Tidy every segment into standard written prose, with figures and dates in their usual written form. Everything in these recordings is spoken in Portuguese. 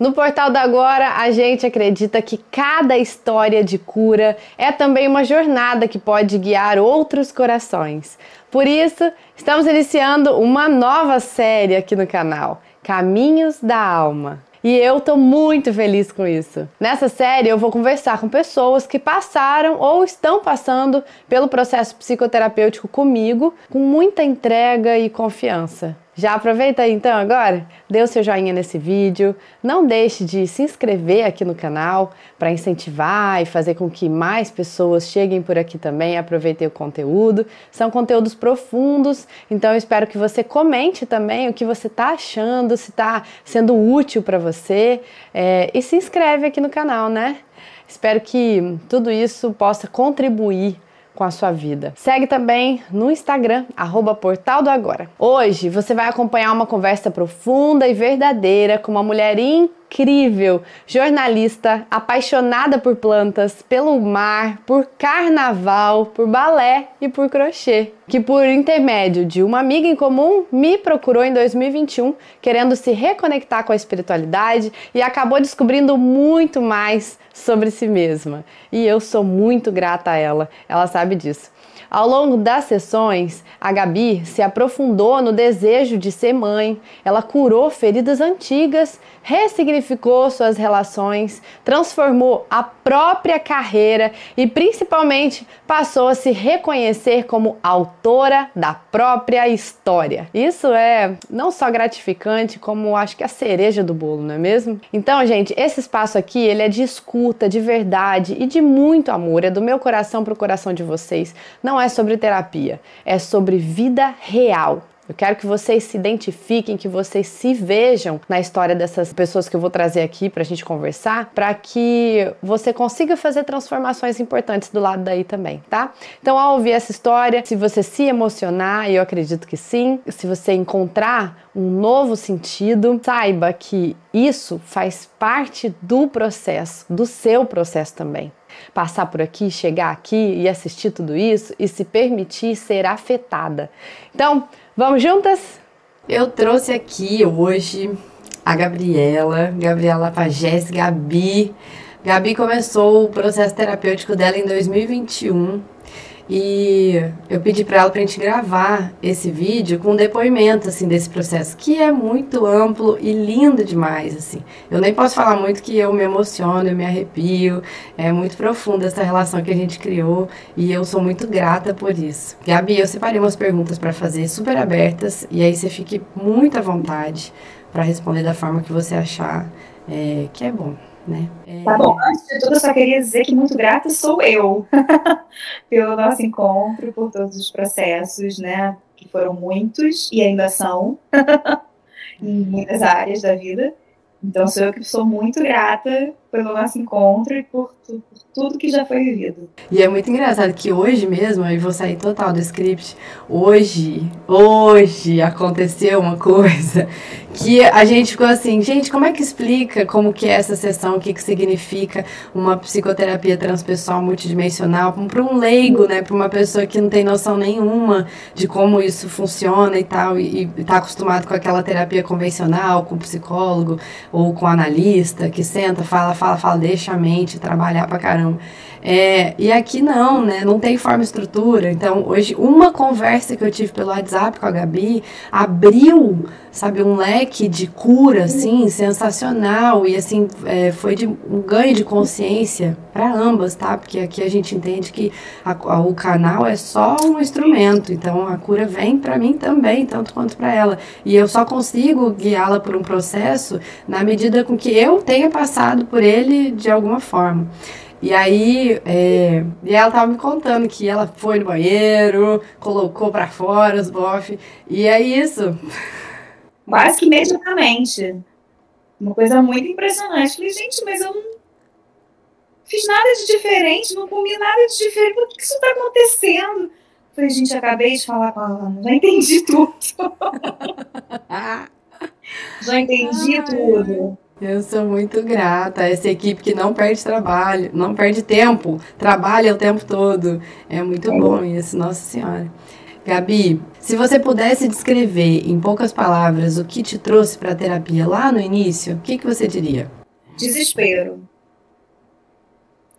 No Portal da Agora, a gente acredita que cada história de cura é também uma jornada que pode guiar outros corações. Por isso, estamos iniciando uma nova série aqui no canal, Caminhos da Alma. E eu tô muito feliz com isso. Nessa série eu vou conversar com pessoas que passaram ou estão passando pelo processo psicoterapêutico comigo, com muita entrega e confiança. Já aproveita aí então agora, dê o seu joinha nesse vídeo, não deixe de se inscrever aqui no canal para incentivar e fazer com que mais pessoas cheguem por aqui também e aproveitem o conteúdo. São conteúdos profundos, então eu espero que você comente também o que você está achando, se está sendo útil para você e se inscreve aqui no canal, né? Espero que tudo isso possa contribuir com a sua vida. Segue também no Instagram, @portaldoagora. Hoje você vai acompanhar uma conversa profunda e verdadeira com uma mulher incrível, jornalista, apaixonada por plantas, pelo mar, por carnaval, por balé e por crochê, que por intermédio de uma amiga em comum me procurou em 2021, querendo se reconectar com a espiritualidade e acabou descobrindo muito mais sobre si mesma. E eu sou muito grata a ela sabe disso. Ao longo das sessões, a Gabi se aprofundou no desejo de ser mãe, ela curou feridas antigas, ressignificou suas relações, transformou a própria carreira e principalmente passou a se reconhecer como autora da própria história. Isso é não só gratificante, como acho que a cereja do bolo, não é mesmo? Então, gente, esse espaço aqui, ele é de escuta, de verdade e de muito amor, é do meu coração para o coração de vocês. Não é sobre terapia, é sobre vida real. Eu quero que vocês se identifiquem, que vocês se vejam na história dessas pessoas que eu vou trazer aqui pra gente conversar, para que você consiga fazer transformações importantes do lado daí também, tá? Então, ao ouvir essa história, se você se emocionar, e eu acredito que sim, se você encontrar um novo sentido, saiba que isso faz parte do processo, do seu processo também. Passar por aqui, chegar aqui e assistir tudo isso e se permitir ser afetada. Então, vamos juntas? Eu trouxe aqui hoje a Gabriela Pagés, Gabi. Gabi começou o processo terapêutico dela em 2021 e eu pedi para ela pra gente gravar esse vídeo com um depoimento assim desse processo, que é muito amplo e lindo demais assim. Eu nem posso falar muito que eu me emociono, eu me arrepio, é muito profunda essa relação que a gente criou e eu sou muito grata por isso. Gabi, eu separei umas perguntas para fazer super abertas e aí você fique muito à vontade para responder da forma que você achar que é bom. Né? Tá bom, antes de tudo eu só queria dizer que muito grata sou eu pelo nosso encontro, por todos os processos, né, que foram muitos e ainda são em muitas áreas da vida. Então sou eu que sou muito grata pelo nosso encontro e por tudo que já foi vivido. E é muito engraçado que hoje mesmo, eu vou sair total do script, hoje aconteceu uma coisa que a gente ficou assim, gente, como é que explica como que é essa sessão, o que que significa uma psicoterapia transpessoal multidimensional para um leigo, né, para uma pessoa que não tem noção nenhuma de como isso funciona e tal, e tá acostumado com aquela terapia convencional, com psicólogo ou com analista, que senta, fala, deixa a mente trabalhar pra caramba. E aqui não, né? Não tem forma e estrutura. Então, hoje, uma conversa que eu tive pelo WhatsApp com a Gabi abriu, sabe, um leque de cura, assim, sensacional. E, assim, foi de um ganho de consciência para ambas, tá? Porque aqui a gente entende que o canal é só um instrumento. Então, a cura vem para mim também, tanto quanto para ela. E eu só consigo guiá-la por um processo na medida com que eu tenha passado por ele de alguma forma. E aí, e ela tava me contando que ela foi no banheiro, colocou pra fora os bofs, e é isso. Quase que imediatamente. Uma coisa muito impressionante. Falei, gente, mas eu não fiz nada de diferente, não comi nada de diferente, por que isso tá acontecendo? Falei, gente, acabei de falar com a Ana, já entendi tudo. Já entendi tudo. Eu sou muito grata a essa equipe que não perde trabalho, não perde tempo, trabalha o tempo todo. É muito bom isso, Nossa Senhora. Gabi, se você pudesse descrever em poucas palavras o que te trouxe para a terapia lá no início, o que você diria? Desespero.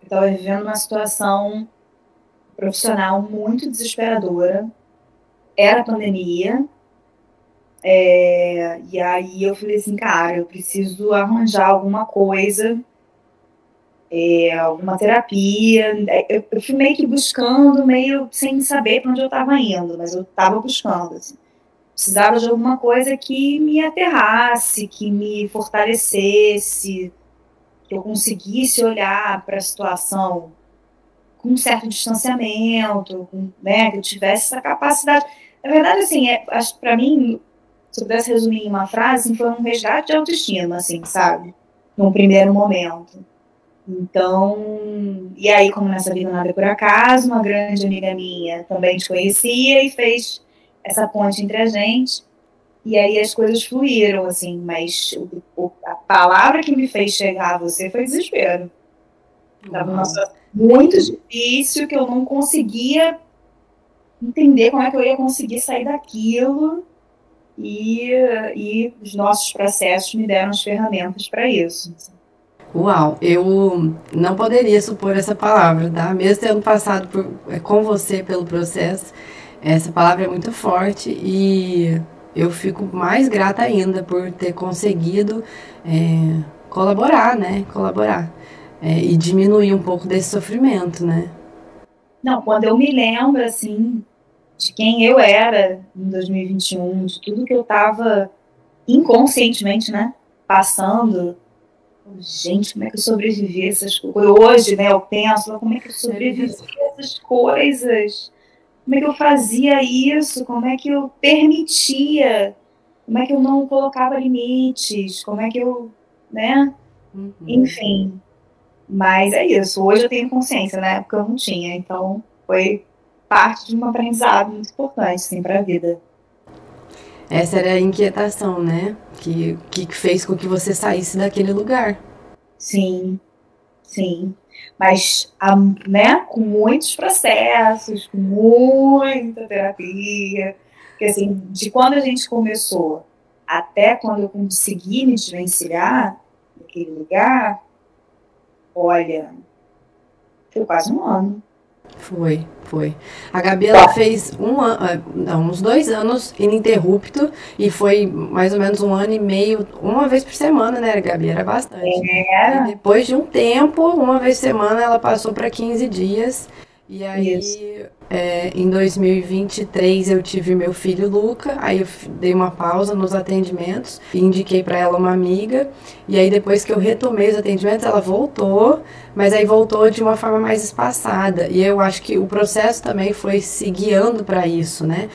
Eu estava vivendo uma situação profissional muito desesperadora. Era pandemia. E aí eu falei assim, cara, eu preciso arranjar alguma coisa, alguma terapia. Eu fui meio que buscando, meio sem saber para onde eu estava indo, mas eu estava buscando. Assim. Precisava de alguma coisa que me aterrasse, que me fortalecesse, que eu conseguisse olhar para a situação com um certo distanciamento, né, que eu tivesse essa capacidade. Na verdade, assim, acho que para mim, se eu pudesse resumir em uma frase, assim, foi um resgate de autoestima, assim, sabe? Num primeiro momento. Então, e aí, como nessa vida nada é por acaso, uma grande amiga minha também te conhecia e fez essa ponte entre a gente. E aí as coisas fluíram, assim, mas a palavra que me fez chegar a você foi desespero. Estava numa situação muito difícil que eu não conseguia entender como é que eu ia conseguir sair daquilo. E os nossos processos me deram as ferramentas para isso. Uau, eu não poderia supor essa palavra, tá? Mesmo tendo passado com você pelo processo, essa palavra é muito forte e eu fico mais grata ainda por ter conseguido colaborar, né? Colaborar e diminuir um pouco desse sofrimento, né? Não, quando eu me lembro, assim, de quem eu era em 2021, de tudo que eu estava inconscientemente, né, passando. Gente, como é que eu sobrevivi a essas coisas? Hoje, né, eu penso, como é que eu sobrevivi a essas coisas? Como é que eu fazia isso? Como é que eu permitia? Como é que eu não colocava limites? Como é que eu, né? Enfim. Mas é isso. Hoje eu tenho consciência, na época eu não tinha. Então, foi parte de um aprendizado muito importante, assim, para a vida. Essa era a inquietação, né? Que fez com que você saísse daquele lugar. Sim, sim. Mas, né, com muitos processos, com muita terapia. Porque, assim, de quando a gente começou até quando eu consegui me desvencilhar daquele lugar, olha, foi quase um ano. Foi. A Gabi, ela fez uns 2 anos ininterrupto e foi mais ou menos 1 ano e meio, uma vez por semana, né, Gabi? Era bastante. E depois de um tempo, uma vez por semana, ela passou para 15 dias. E aí, em 2023, eu tive meu filho Luca, aí eu dei uma pausa nos atendimentos e indiquei para ela uma amiga. E aí, depois que eu retomei os atendimentos, ela voltou, mas aí voltou de uma forma mais espaçada. E eu acho que o processo também foi se guiando para isso, né?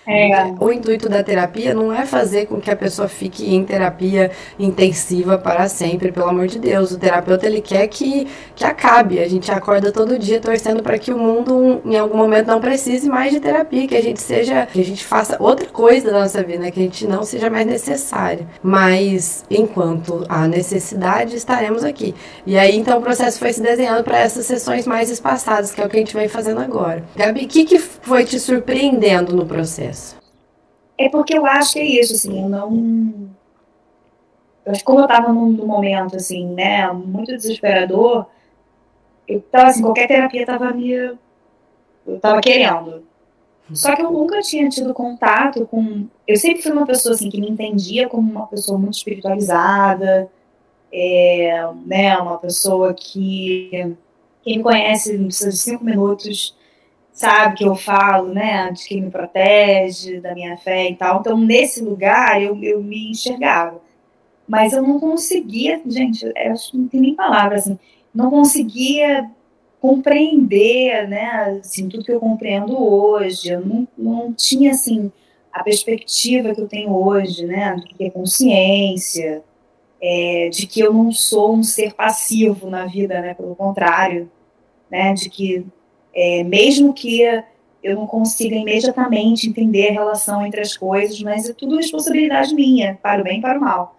O intuito da terapia não é fazer com que a pessoa fique em terapia intensiva para sempre, pelo amor de Deus. O terapeuta, ele quer que acabe. A gente acorda todo dia torcendo para que o mundo, em algum momento, não precise mais de terapia, que a gente faça outra coisa da nossa vida, né? Que a gente não seja mais necessário. Mas, enquanto há necessidade, estaremos aqui. E aí, então, o processo foi se desenhando para essas sessões mais espaçadas, que é o que a gente vem fazendo agora. Gabi, o que foi te surpreendendo no processo? É porque eu acho que é isso, assim, eu não... Eu acho que como eu tava num momento, assim, né, muito desesperador, eu tava, assim, qualquer terapia eu tava querendo. Só que eu nunca tinha tido contato com... Eu sempre fui uma pessoa, assim, que me entendia como uma pessoa muito espiritualizada, né, uma pessoa que... Quem me conhece, não precisa de 5 minutos, sabe que eu falo, né, de quem me protege, da minha fé e tal. Então, nesse lugar, eu me enxergava. Mas eu não conseguia, gente, eu acho que não tem nem palavra, assim, não conseguia compreender, né, assim, tudo que eu compreendo hoje. Eu não tinha, assim, a perspectiva que eu tenho hoje, né, do que é consciência, de que eu não sou um ser passivo na vida, né, pelo contrário, né, de que mesmo que eu não consiga imediatamente entender a relação entre as coisas, mas é tudo responsabilidade minha, para o bem e para o mal.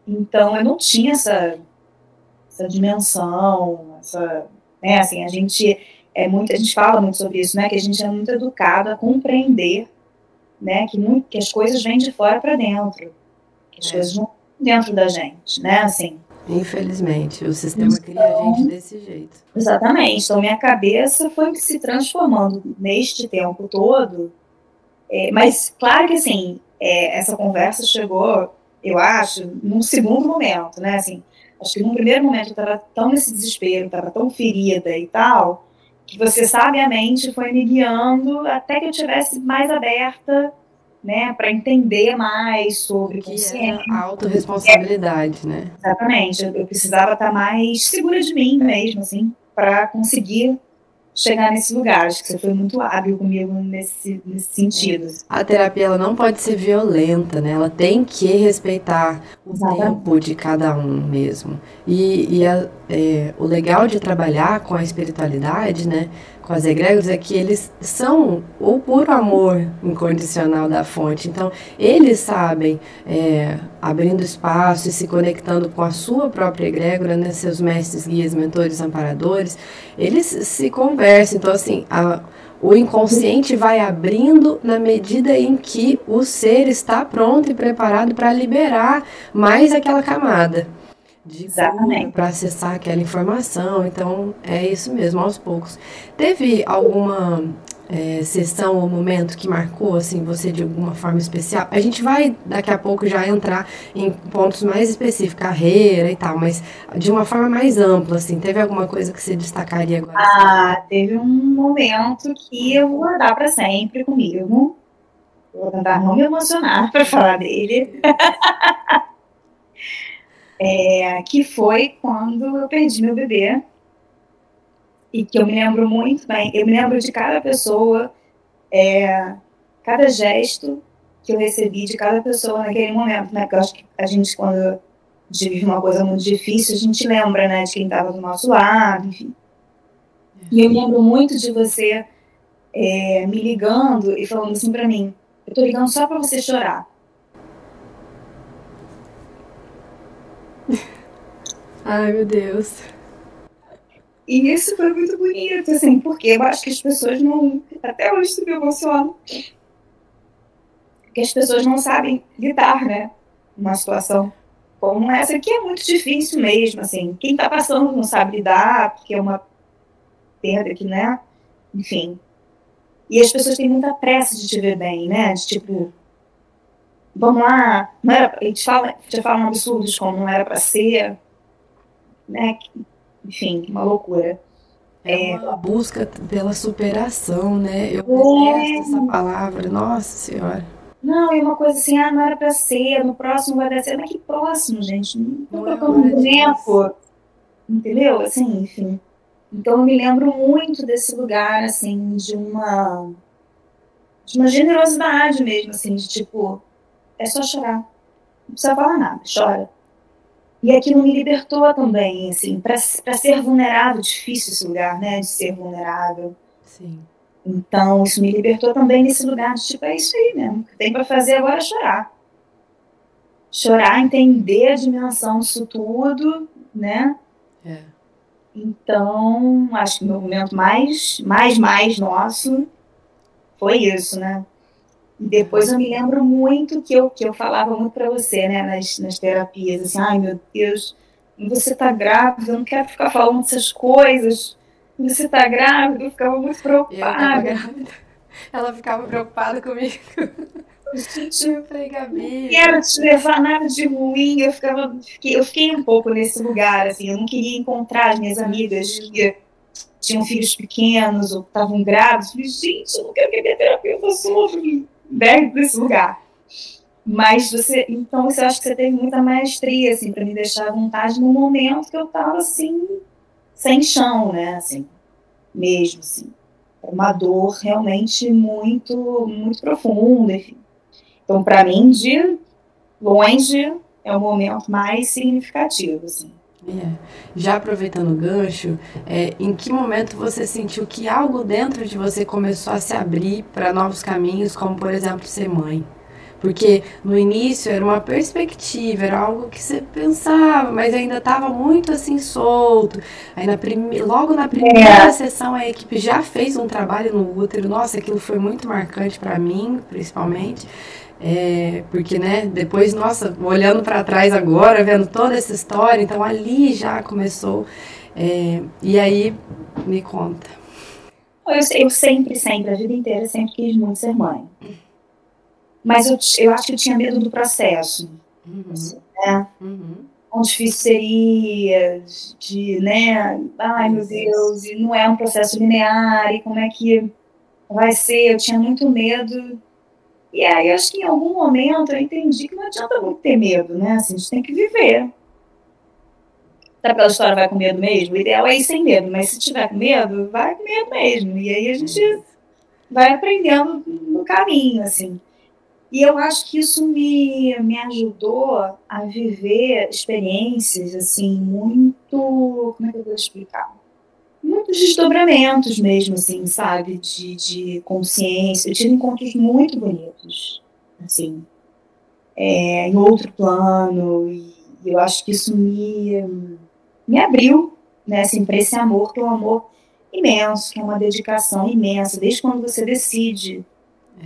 Então, eu não tinha essa dimensão, né, assim, a gente fala muito sobre isso, né, que a gente é muito educado a compreender né, que as coisas vêm de fora para dentro, que as coisas não dentro da gente, né, assim. Infelizmente, o sistema cria a gente desse jeito. Exatamente. Então, minha cabeça foi se transformando neste tempo todo. Mas, claro que, assim, essa conversa chegou, eu acho, num segundo momento, né? Assim, acho que num primeiro momento eu estava tão nesse desespero, estava tão ferida e tal, que você sabiamente foi me guiando até que eu estivesse mais aberta, né, para entender mais sobre consciência. A autorresponsabilidade, né? Exatamente. Eu precisava estar mais segura de mim mesmo, assim, para conseguir chegar nesse lugar. Acho que você foi muito hábil comigo nesse sentido. A terapia, ela não pode ser violenta, né? Ela tem que respeitar o tempo de cada um mesmo. O legal de trabalhar com a espiritualidade, né? Com as egrégoras, é que eles são o puro amor incondicional da fonte. Então, eles sabem, abrindo espaço e se conectando com a sua própria egrégora, né? Seus mestres, guias, mentores, amparadores, eles se conversam. Então, assim, o inconsciente vai abrindo na medida em que o ser está pronto e preparado para liberar mais aquela camada para acessar aquela informação. Então, é isso mesmo, aos poucos. Teve alguma sessão ou momento que marcou assim, você de alguma forma especial? A gente vai daqui a pouco já entrar em pontos mais específicos, carreira e tal, mas de uma forma mais ampla, assim, teve alguma coisa que você destacaria agora? Teve um momento que eu vou guardar para sempre comigo. Vou tentar não me emocionar para falar dele. Que foi quando eu perdi meu bebê. E que eu me lembro muito bem. Eu me lembro de cada pessoa, cada gesto que eu recebi de cada pessoa naquele momento, né? Porque eu acho que a gente, quando a gente vive uma coisa muito difícil, a gente lembra, né, de quem estava do nosso lado, enfim. E eu me lembro muito de você me ligando e falando assim para mim: eu tô ligando só para você chorar. Ai, meu Deus. E isso foi muito bonito, assim, porque eu acho que as pessoas não... Até hoje isso me emociona. Porque as pessoas não sabem lidar, né? Uma situação como essa, que é muito difícil mesmo, assim. Quem tá passando não sabe lidar, porque é uma perda que, né? Enfim. E as pessoas têm muita pressa de te ver bem, né? De tipo... Vamos lá, não era, a gente fala absurdos como não era para ser, né? Enfim, uma loucura. É uma busca pela superação, né? Eu detesto essa palavra, nossa senhora. Não, é uma coisa assim, não era para ser, no próximo vai dar certo. Mas que próximo, gente? Não tô colocando um tempo, entendeu? Assim, enfim. Então eu me lembro muito desse lugar, assim, de uma generosidade mesmo, assim, de tipo, é só chorar. Não precisa falar nada, chora. E aquilo me libertou também, assim, para ser vulnerável, difícil esse lugar, né, de ser vulnerável. Sim. Então, isso me libertou também nesse lugar de, tipo, é isso aí mesmo, o que tem para fazer agora é chorar. Chorar, entender a dimensão disso tudo, né? Então, acho que o meu momento mais nosso foi isso, né? E depois eu me lembro muito que eu falava muito para você, né, nas terapias, assim, ai meu Deus, você tá grávida, eu não quero ficar falando essas coisas, você tá grávida, eu ficava muito preocupada. Ela ficava preocupada comigo. Eu falei, Gabi, não quero te levar nada de ruim, eu fiquei um pouco nesse lugar, assim, eu não queria encontrar as minhas amigas que tinham filhos pequenos ou estavam grávidos. Eu falei, gente, eu não quero que a minha terapeuta sofra desse lugar. Mas então eu acho que você teve muita maestria, assim, para me deixar à vontade no momento que eu tava, assim, sem chão, né, assim, mesmo, assim. Uma dor realmente muito, muito profunda, enfim. Então, para mim, de longe, é o momento mais significativo, assim. Já aproveitando o gancho, em que momento você sentiu que algo dentro de você começou a se abrir para novos caminhos, como, por exemplo, ser mãe? Porque no início era uma perspectiva, era algo que você pensava, mas ainda estava muito assim solto. Aí logo na primeira sessão a equipe já fez um trabalho no útero. Nossa, aquilo foi muito marcante para mim, principalmente. Porque, né, depois, nossa, olhando para trás agora, vendo toda essa história, então ali já começou. E aí, me conta. Eu sempre, a vida inteira, sempre quis muito ser mãe. Mas eu acho que eu tinha medo do processo. Assim, né? Quão difícil seria né? Ai, meu Deus, e não é um processo linear, e como é que vai ser? Eu tinha muito medo. E aí, acho que em algum momento eu entendi que não adianta muito ter medo, né? Assim, a gente tem que viver. Sabe aquela história, vai com medo mesmo? O ideal é ir sem medo, mas se tiver com medo, vai com medo mesmo. E aí a gente vai aprendendo no caminho, assim. E eu acho que isso me ajudou a viver experiências, assim, muito... Como é que eu vou explicar? Muitos desdobramentos mesmo, assim, sabe? De consciência. Eu tive encontros muito bonitos, assim, em outro plano. E eu acho que isso me abriu, né, assim, para esse amor, que é um amor imenso, que é uma dedicação imensa, desde quando você decide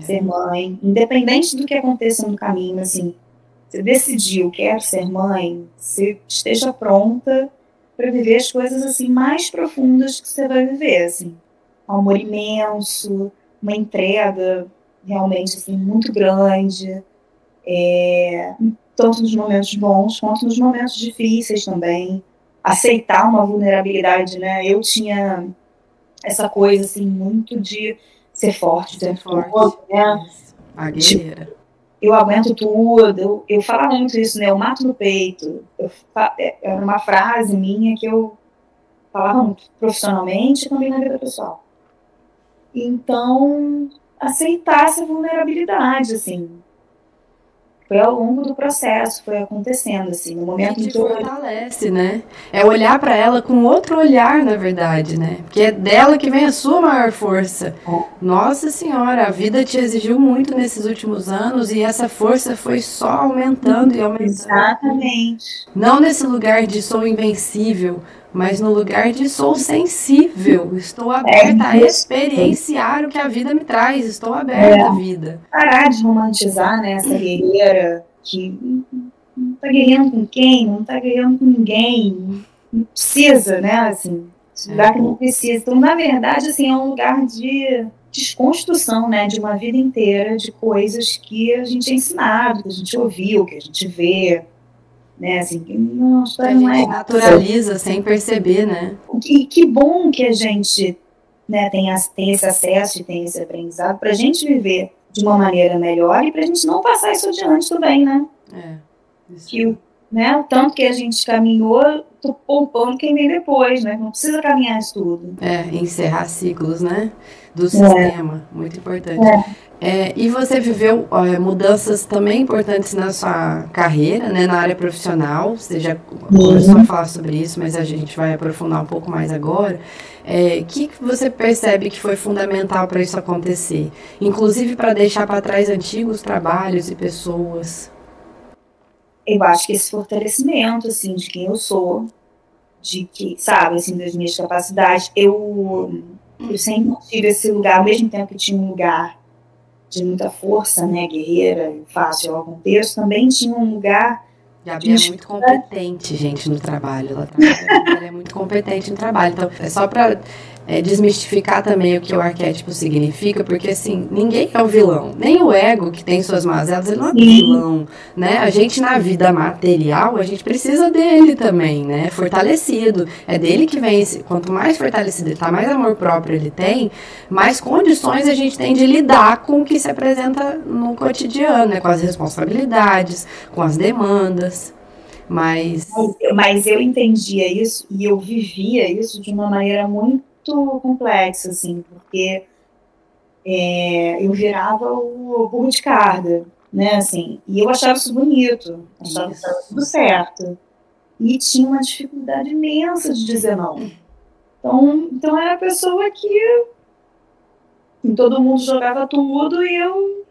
ser mãe, independente do que aconteça no caminho, assim, você decidiu, quero ser mãe, você esteja pronta para viver as coisas, assim, mais profundas que você vai viver, assim, um amor imenso, uma entrega realmente, assim, muito grande, tanto nos momentos bons quanto nos momentos difíceis também, aceitar uma vulnerabilidade, né? Eu tinha essa coisa, assim, muito de ser forte, ser forte, né? A guerreira. Eu aguento tudo, eu falava muito isso, né? Eu mato no peito. Era uma frase minha que eu falava muito profissionalmente e também na vida pessoal. Então, aceitar essa vulnerabilidade, assim, foi ao longo do processo, foi acontecendo, assim, no momento em que eu... fortalece, né? É olhar para ela com outro olhar, na verdade, né? Porque é dela que vem a sua maior força. Nossa Senhora, a vida te exigiu muito nesses últimos anos e essa força foi só aumentando e aumentando. Exatamente. Não nesse lugar de sou invencível, mas no lugar de sou sensível. Estou aberta a experienciar o que a vida me traz. Estou aberta à vida. Parar de romantizar, né, essa guerreira que não tá guerreando com quem, não tá guerreando com ninguém, não precisa, né, assim, esse lugar que não precisa. Então, na verdade, assim, é um lugar de desconstrução, né, de uma vida inteira de coisas que a gente é ensinado, que a gente ouviu, que a gente vê, né, assim, que não, a gente naturaliza sem perceber, né? E que bom que a gente, né, tem esse acesso e tem esse aprendizado para a gente viver de uma maneira melhor e para a gente não passar isso adiante também, né? Que, né, o tanto que a gente caminhou, tô poupando quem vem depois, né? Não precisa caminhar isso tudo. Encerrar ciclos, né? Do sistema, muito importante. E você viveu mudanças também importantes na sua carreira, né, na área profissional. Você já começou a falar sobre isso, mas a gente vai aprofundar um pouco mais agora. O que você percebe que foi fundamental para isso acontecer? Inclusive para deixar para trás antigos trabalhos e pessoas. Eu acho que esse fortalecimento, assim, de quem eu sou, de que, sabe, assim, das minhas capacidades, eu sempre tive esse lugar, ao mesmo tempo que tinha um lugar de muita força, né, guerreira, fácil ao contexto, também tinha um lugar... Gabi é muito competente, gente, no trabalho. Ela é muito competente no trabalho. Então, é só para desmistificar também o que o arquétipo significa, porque, assim, ninguém é o vilão. Nem o ego, que tem suas mazelas, ele não é vilão, né? A gente, na vida material, a gente precisa dele também, né? Fortalecido. É dele que vem esse... Quanto mais fortalecido ele tá, mais amor próprio ele tem, mais condições a gente tem de lidar com o que se apresenta no cotidiano, né? Com as responsabilidades, com as demandas. Mas eu entendia isso e eu vivia isso de uma maneira muito complexa, assim, porque eu virava o burro de carga, né, assim, e eu achava isso bonito, achava que estava tudo certo, e tinha uma dificuldade imensa de dizer não. Então era a pessoa que todo mundo jogava tudo e eu,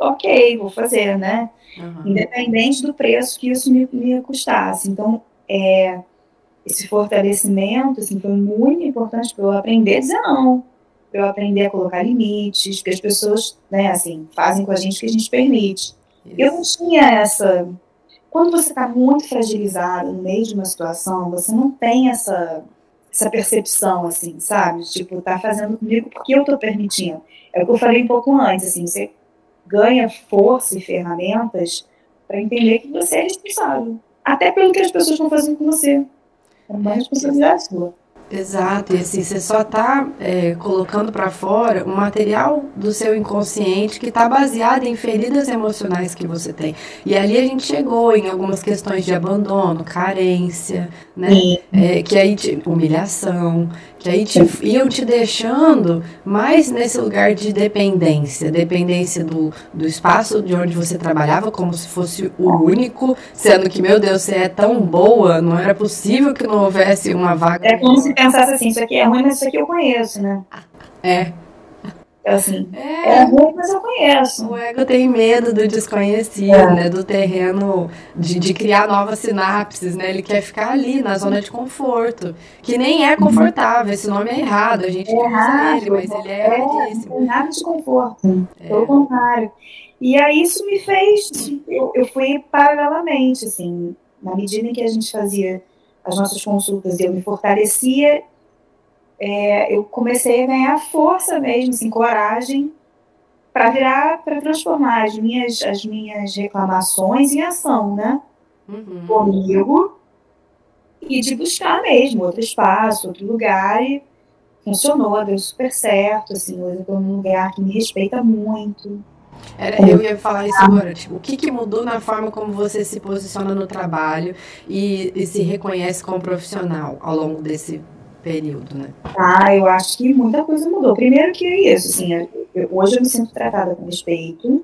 ok, vou fazer, né? Uhum. Independente do preço que isso me custasse. Então, esse fortalecimento assim, foi muito importante para eu aprender a dizer não, para eu aprender a colocar limites, porque as pessoas, né, assim, fazem com a gente o que a gente permite. Isso. Eu não tinha essa... Quando você está muito fragilizado no meio de uma situação, você não tem essa percepção, assim, sabe? Tipo, tá fazendo comigo porque eu tô permitindo. É o que eu falei um pouco antes, assim, você ganha força e ferramentas para entender que você é responsável. Até pelo que as pessoas estão fazendo com você. É uma responsabilidade sua. Exato, e assim, você só está colocando para fora um material do seu inconsciente que está baseado em feridas emocionais que você tem. E ali a gente chegou em algumas questões de abandono, carência, né? Que aí humilhação, que aí iam te deixando mais nesse lugar de dependência, dependência do espaço de onde você trabalhava, como se fosse o único, sendo que, meu Deus, você é tão boa, não era possível que não houvesse uma vaga. É como se pensasse assim, isso aqui é ruim, mas isso aqui eu conheço, né? Assim, é ruim, mas eu conheço. O ego tem medo do desconhecido, né? Do terreno, de criar novas sinapses, né? Ele quer ficar ali, na zona de conforto, que nem é confortável, esse nome é errado, a gente que usa ele, mas ele é erradíssimo. Não tem nada de conforto, pelo contrário. E aí isso me fez, eu fui paralelamente, assim, na medida em que a gente fazia as nossas consultas e eu me fortalecia, eu comecei a ganhar força mesmo, assim, coragem, para transformar as minhas reclamações em ação, né? Comigo, e de buscar mesmo outro espaço, outro lugar, e funcionou, deu super certo, assim, hoje eu estou num lugar que me respeita muito. Eu ia falar isso agora, tipo, o que mudou na forma como você se posiciona no trabalho e se reconhece como profissional ao longo desse período, né? Eu acho que muita coisa mudou. Primeiro que é isso, assim, hoje eu me sinto tratada com respeito,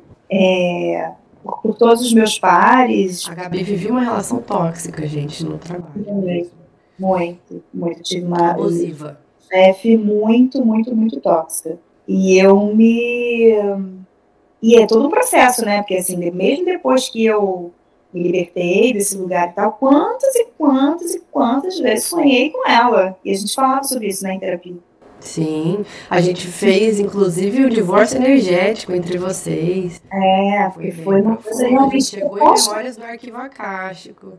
por todos os meus pares. A Gabi vivia uma relação tóxica, gente, no trabalho. Muito. Tive uma abusiva. Chefe muito, muito, muito tóxica. E é todo um processo, né? Porque, assim, mesmo depois que eu me libertei desse lugar e tal, quantas vezes sonhei com ela. E a gente falava sobre isso, né, em terapia. Sim, a gente fez, inclusive, o divórcio energético entre vocês. Porque foi uma coisa realmente... Chegou em memórias do arquivo akáshico.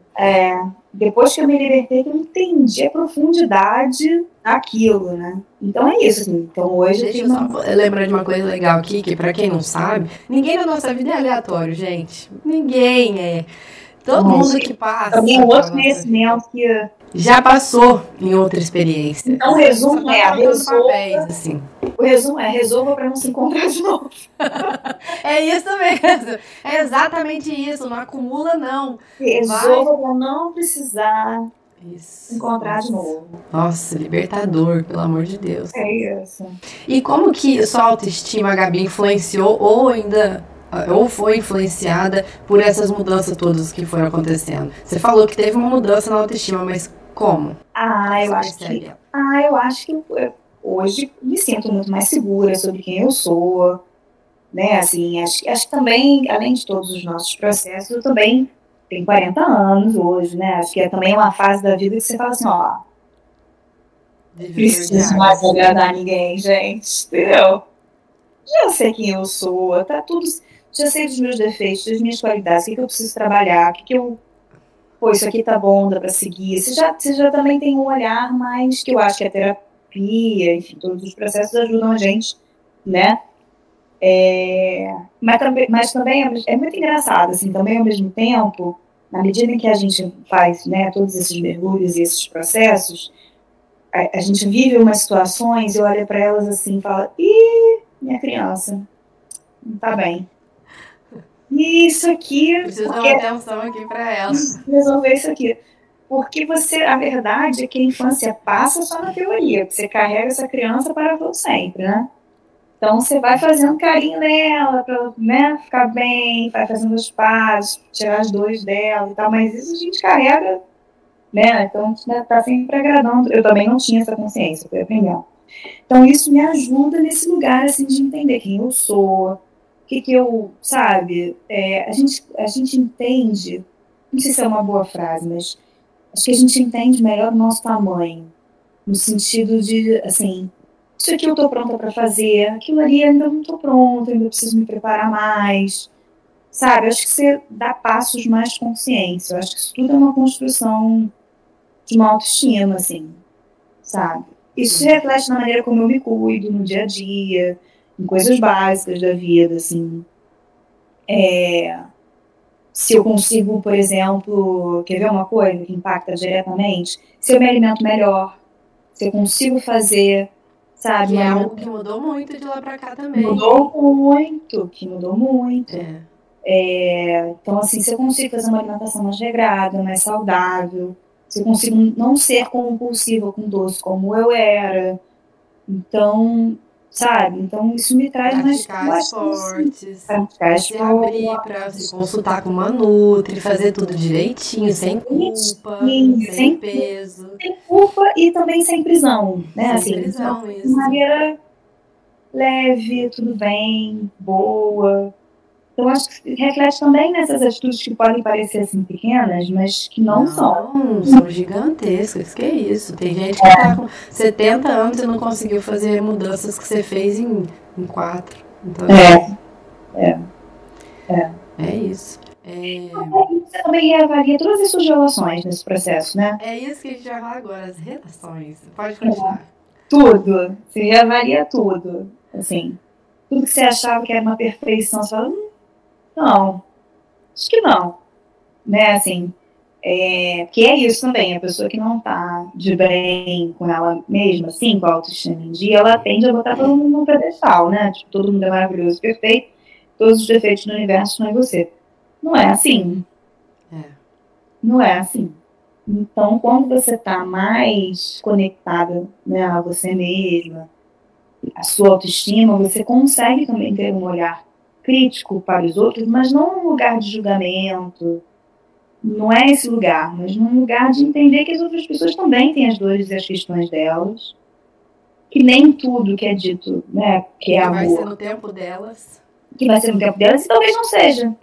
Depois que eu me libertei, que eu entendi a profundidade daquilo, né? Então é isso, assim. Então hoje Deixa eu só lembrar de uma coisa legal aqui, que pra quem não sabe, ninguém na nossa vida é aleatório, gente. Ninguém é. Todo mundo que passa... Também outro conhecimento que... já passou em outra experiência. Então o resumo assim. O resumo resolva para não se encontrar de novo. É isso mesmo. É exatamente isso. Não acumula, não. Resolva para não precisar se encontrar de novo. Nossa, libertador, pelo amor de Deus. É isso. E como que sua autoestima, Gabi, influenciou ou foi influenciada por essas mudanças todas que foram acontecendo? Você falou que teve uma mudança na autoestima, mas como? Eu acho que hoje me sinto muito mais segura sobre quem eu sou, né? Assim, acho que também, além de todos os nossos processos, eu também tenho 40 anos hoje, né? Acho que é também uma fase da vida que você fala assim, preciso mais agradar ninguém, gente, entendeu? Já sei quem eu sou, tá tudo... Já sei dos meus defeitos, das minhas qualidades, o que eu preciso trabalhar, isso aqui tá bom, dá pra seguir. Você já também tem um olhar mais, que eu acho que a terapia, enfim, todos os processos ajudam a gente, né? Mas também é muito engraçado, assim, também ao mesmo tempo, na medida em que a gente faz, né, todos esses mergulhos e esses processos, a gente vive umas situações e olha para elas assim e fala, minha criança, não tá bem. E isso aqui... Preciso dar uma atenção aqui para ela. Resolver isso aqui. Porque a verdade é que a infância passa só na teoria. Você carrega essa criança para todo sempre, né? Então você vai fazendo carinho nela, para, né, ficar bem, vai fazendo os passos, tirar as dores dela e tal, mas isso a gente carrega, né? Então a gente tá sempre agradando. Eu também não tinha essa consciência, fui aprendendo. Então isso me ajuda nesse lugar, assim, de entender quem eu sou, que eu, sabe, a gente entende, não sei se é uma boa frase, mas acho que a gente entende melhor o nosso tamanho, no sentido de, assim, isso aqui eu tô pronta para fazer, aquilo ali ainda não tô pronta, ainda preciso me preparar mais, sabe? Eu acho que você dá passos mais conscientes, eu acho que isso tudo é uma construção de uma autoestima, assim, sabe? Isso se reflete na maneira como eu me cuido no dia a dia, em coisas básicas da vida, assim. Se eu consigo, por exemplo, quer ver uma coisa que impacta diretamente? Se eu me alimento melhor, se eu consigo fazer, sabe? Que é algo que mudou muito de lá pra cá também. Que mudou muito. Então, assim, se eu consigo fazer uma alimentação mais regrada, mais saudável, se eu consigo não ser compulsiva com doce como eu era, então, sabe? Então, isso me traz praticar esportes, praticar se abrir para se consultar com uma nutri, fazer tudo direitinho, sem culpa, sem peso. Sem culpa e também sem prisão, né? Sem assim, prisão, de isso. maneira leve, tudo bem, boa. Então, acho que reflete também nessas atitudes que podem parecer assim pequenas, mas que não são. Não, são gigantescas, que é isso. Tem gente que tá com 70 anos e não conseguiu fazer mudanças que você fez em 4. Então, é isso. Você também reavalia todas as suas relações nesse processo, né? É isso que a gente vai falar agora, as relações. Pode continuar. Tudo. Você reavalia tudo. Assim, tudo que você achava que era uma perfeição, você fala, não, acho que não. Né, assim, que é isso também, a pessoa que não tá de bem com ela mesma, assim, com a autoestima em dia, ela tende a botar todo mundo num pedestal, né? Tipo, todo mundo é maravilhoso, perfeito, todos os defeitos do universo estão em você. Não é assim. Não é assim. Então, quando você tá mais conectada, né, a você mesma, a sua autoestima, você consegue também ter um olhar crítico para os outros, mas não um lugar de julgamento. Não é esse lugar, mas num lugar de entender que as outras pessoas também têm as dores e as questões delas, que nem tudo que é dito, né, que é amor, vai ser no tempo delas. Que vai ser no tempo delas e talvez não seja,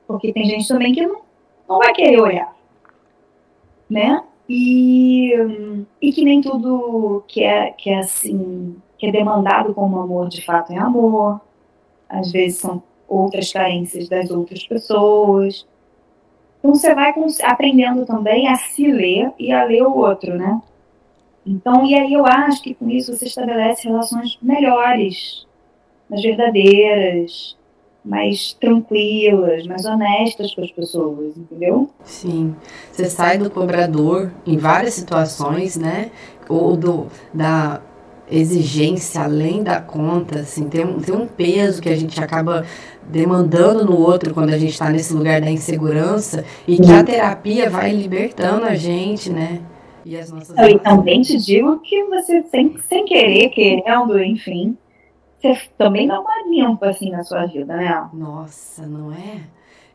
porque tem gente também que não vai querer olhar, né? E que nem tudo que é assim, que é demandado como amor de fato é amor. Às vezes são outras carências das outras pessoas. Então você vai aprendendo também a se ler e a ler o outro, né? Então, e aí eu acho que com isso você estabelece relações melhores, mais verdadeiras, mais tranquilas, mais honestas com as pessoas, entendeu? Sim. Você sai do cobrador em várias situações, né? Ou da exigência além da conta, assim, tem um peso que a gente acaba demandando no outro quando a gente está nesse lugar da insegurança e que a terapia vai libertando a gente, né? E as nossas Eu também te digo que você, sem querer, querendo, enfim, você também dá uma limpa, assim, na sua vida, né? Nossa, não é?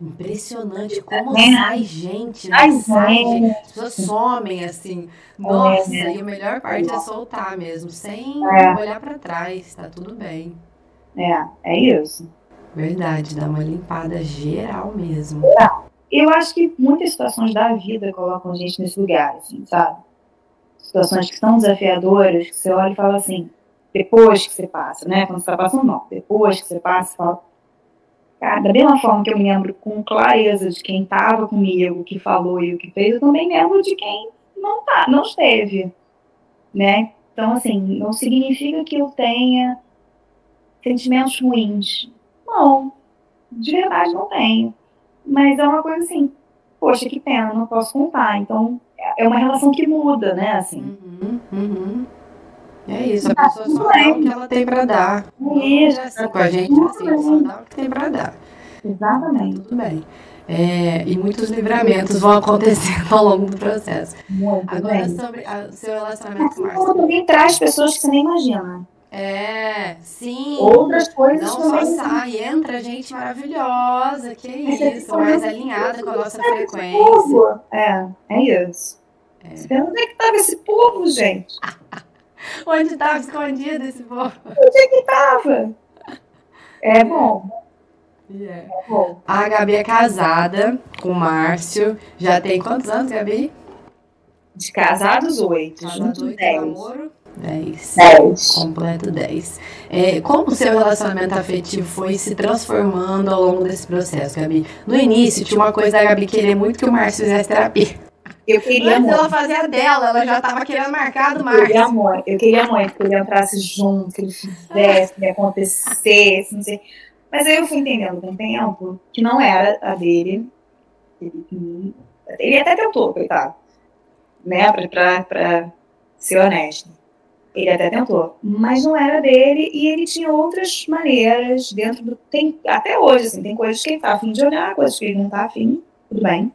Impressionante como sai gente, né? As pessoas somem, assim. Nossa, e a melhor parte é soltar mesmo, sem olhar pra trás, tá tudo bem. É isso. Verdade, dá uma limpada geral mesmo. Eu acho que muitas situações da vida colocam a gente nesse lugar, assim, sabe? Situações que são desafiadoras, que você olha e fala assim, depois que você passa, né? Quando você tá passando, não. Depois que você passa, você fala, cara, da mesma forma que eu me lembro com clareza de quem estava comigo, que falou e o que fez, eu também lembro de quem não esteve, né? Então, assim, não significa que eu tenha sentimentos ruins. Não, de verdade não tenho. Mas é uma coisa assim, poxa, que pena, não posso contar. Então, é uma relação que muda, né, assim. É isso, a pessoa só dá o que ela tem pra dar. Isso. Assim, com a gente, assim, só dá o que tem pra dar. Exatamente. Tudo bem. E muitos livramentos vão acontecendo ao longo do processo. Agora, sobre o seu relacionamento com o Márcio. Também traz pessoas que você nem imagina. Sim. Outras coisas não só sai, entra gente maravilhosa, que isso, mais alinhada com a nossa frequência. É isso. Onde é que estava esse povo, gente? Onde estava escondido esse povo? Onde é que estava? É bom. Yeah. A Gabi é casada com o Márcio. Já tem quantos anos, Gabi? De casados, 8. Casados, 8, 10. namoro? 10. 10. Completo 10. Como o seu relacionamento afetivo foi se transformando ao longo desse processo, Gabi? No início, tinha uma coisa da Gabi querer muito que o Márcio fizesse terapia. Eu queria Antes muito. ela fazia dela, ela já estava querendo marcar do Márcio. Eu queria muito que ele entrasse junto, que ele fizesse, que acontecesse, não sei. Mas aí eu fui entendendo com o tempo que não era a dele. Ele até tentou, coitado. Né? Pra ser honesto. Ele até tentou. Mas não era dele e ele tinha outras maneiras dentro do... até hoje, assim, tem coisas que ele tá afim de olhar, coisas que ele não tá afim, tudo bem.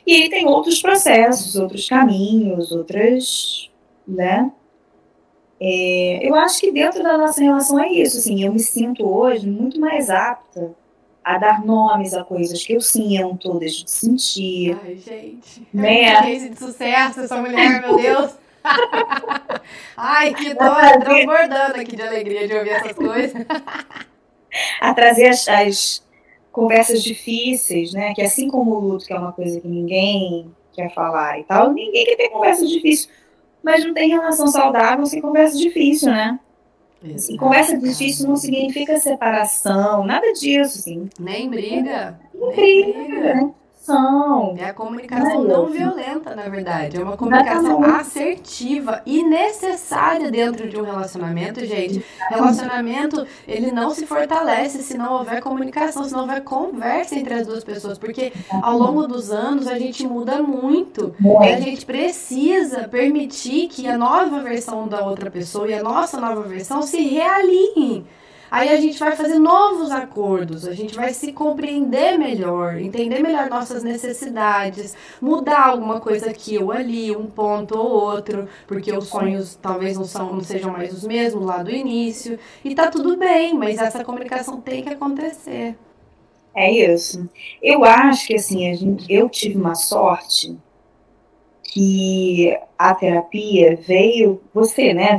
E ele tem outros processos, outros caminhos, outras, né? Eu acho que dentro da nossa relação é isso, assim, eu me sinto hoje muito mais apta a dar nomes a coisas que eu sinto, deixo de sentir. Ai, gente, né? Case de sucesso, essa mulher, meu Deus. Ai, que dó, transbordando aqui de alegria de ouvir essas coisas. A trazer as conversas difíceis, né? Que assim como o luto, que é uma coisa que ninguém quer falar e tal, ninguém quer ter conversa difícil. Mas não tem relação saudável sem conversa difícil, né? Assim, conversa difícil não significa separação, nada disso, assim. Nem briga. Nem briga, né? É a comunicação não violenta, na verdade. É uma comunicação assertiva e necessária dentro de um relacionamento, gente. Relacionamento, ele não se fortalece se não houver comunicação, se não houver conversa entre as duas pessoas. Porque ao longo dos anos a gente muda muito. E a gente precisa permitir que a nova versão da outra pessoa e a nossa nova versão se realinhem. Aí a gente vai fazer novos acordos, a gente vai se compreender melhor, entender melhor nossas necessidades, mudar alguma coisa aqui ou ali, um ponto ou outro, porque os sonhos talvez não sejam mais os mesmos lá do início. E tá tudo bem, mas essa comunicação tem que acontecer. É isso. Eu acho que assim, eu tive uma sorte que a terapia veio,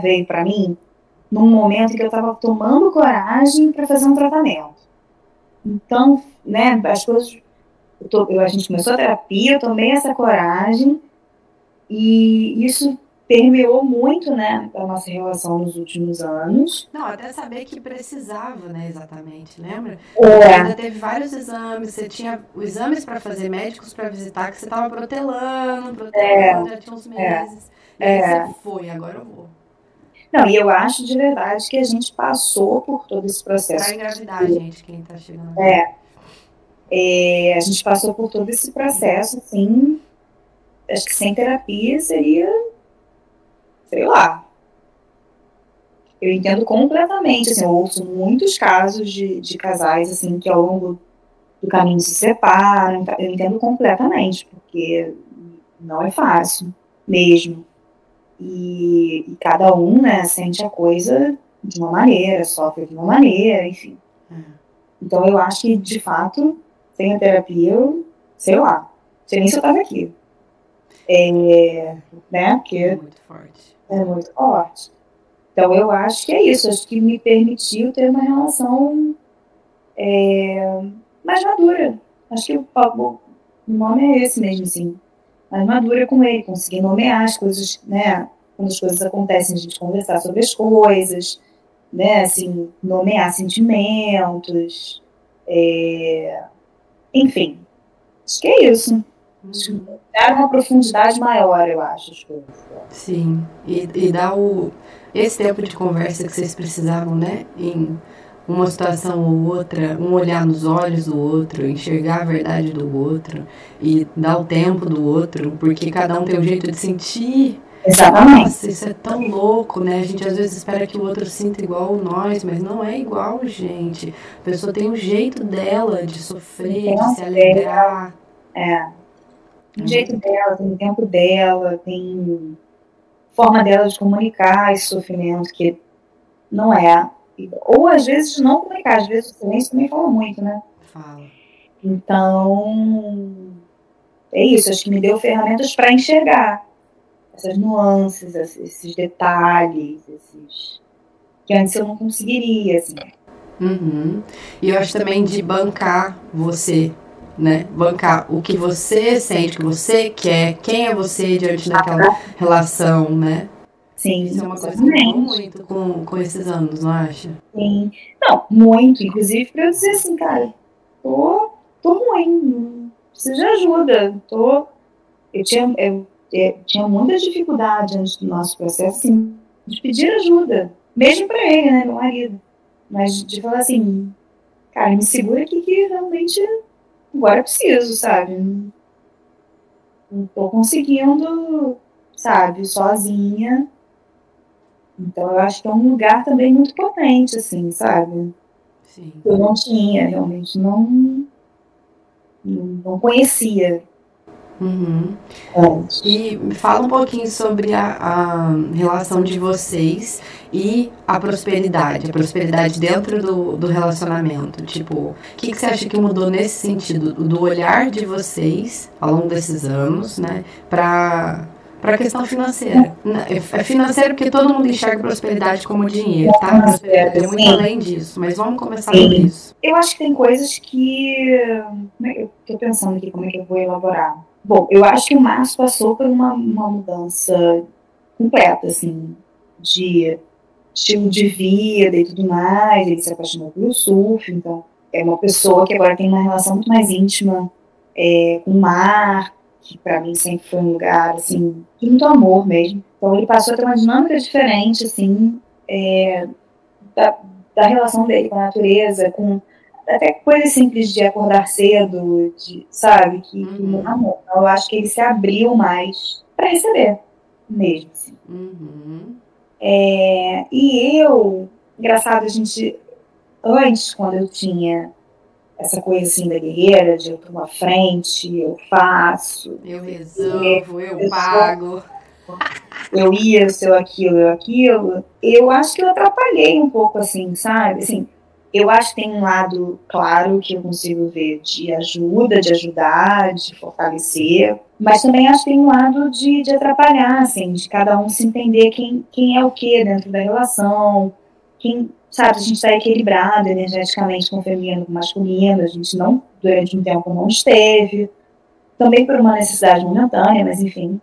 veio pra mim num momento em que eu estava tomando coragem para fazer um tratamento. Então, né, as coisas... a gente começou a terapia, eu tomei essa coragem e isso permeou muito, né, a nossa relação nos últimos anos. Não, até saber que precisava, né, exatamente, lembra? Você ainda teve vários exames, você tinha exames para fazer, médicos para visitar, que você estava protelando, já tinha uns meses. E aí você foi, agora eu vou. Não, e eu acho de verdade que a gente passou por todo esse processo. Para engravidar, gente, quem tá chegando. A gente passou por todo esse processo, assim, acho que sem terapia seria, sei lá. Eu entendo completamente, assim, eu ouço muitos casos de casais, assim, que ao longo do caminho se separam, eu entendo completamente, porque não é fácil, mesmo. E cada um, né, sente a coisa de uma maneira, sofre de uma maneira, enfim. Então eu acho que, de fato, sem a terapia, eu, sei lá, não sei nem se eu tava aqui. Né, porque é muito forte. É muito forte. Então eu acho que é isso, acho que me permitiu ter uma relação mais madura. Acho que o nome é esse mesmo, assim. Mais madura com ele, conseguir nomear as coisas, né? Quando as coisas acontecem, a gente conversar sobre as coisas, né? Assim, nomear sentimentos, enfim. Acho que é isso. Dar uma profundidade maior, eu acho, as coisas. Sim, e dar esse tempo de conversa que vocês precisavam, né? Em uma situação ou outra, um olhar nos olhos do outro, enxergar a verdade do outro e dar o tempo do outro, porque cada um tem um jeito de sentir. Exatamente. Nossa, isso é tão louco, né? A gente às vezes espera que o outro sinta igual nós, mas não é igual, gente. A pessoa tem um jeito dela de sofrer, de se alegrar. O jeito dela, tem o tempo dela, tem forma dela de comunicar esse sofrimento, que não é. Ou às vezes não comunicar, às vezes o silêncio também fala muito, né? Fala. Então, é isso, acho que me deu ferramentas para enxergar essas nuances, esses detalhes, que antes eu não conseguiria, assim. Uhum. E eu acho também de bancar você, né? Bancar o que você sente, o que você quer, quem é você diante daquela relação, né? Sim, Isso é uma coisa que mudou exatamente. muito com esses anos, não acha? Sim. Não, muito. Inclusive pra eu dizer assim, cara, tô ruim, preciso de ajuda. Eu tinha muita dificuldade antes do nosso processo, assim, de pedir ajuda. Mesmo pra ele, né, meu marido. Mas de falar assim, cara, me segura aqui que realmente agora eu preciso, sabe? Não tô conseguindo, sabe, sozinha. Então eu acho que é um lugar também muito potente, assim, sabe? Sim. Eu não tinha, realmente, não conhecia Uhum. antes. E fala um pouquinho sobre a relação de vocês e a prosperidade dentro do relacionamento. Tipo, o que você acha que mudou nesse sentido, do olhar de vocês ao longo desses anos, né, para a questão financeira? É financeiro porque todo mundo enxerga prosperidade como dinheiro, tá? Prosperidade é muito além disso, mas vamos começar por isso. Eu acho que tem coisas que. Eu tô pensando aqui como é que eu vou elaborar. Bom, eu acho que o Márcio passou por uma mudança completa, assim, de estilo de vida e tudo mais. Ele se apaixonou pelo surf, então é uma pessoa que agora tem uma relação muito mais íntima com o mar, que para mim sempre foi um lugar, assim, de muito amor mesmo. Então ele passou a ter uma dinâmica diferente, assim, da, da relação dele com a natureza, com até coisas simples de acordar cedo, sabe, que me amou. Então, eu acho que ele se abriu mais para receber mesmo, assim. E eu, engraçado, antes, quando eu tinha essa coisa assim da guerreira, de eu tomo a frente, eu faço, eu resolvo, eu pago, eu isso, eu aquilo, eu acho que eu atrapalhei um pouco, assim, sabe? Assim, eu acho que tem um lado, claro, que eu consigo ver de ajuda, de ajudar, de fortalecer, mas também acho que tem um lado de atrapalhar, assim, de cada um se entender quem é o que dentro da relação, sabe, a gente está equilibrado energeticamente com o feminino e com o masculino, a gente não, durante um tempo, não esteve, também por uma necessidade momentânea, mas enfim.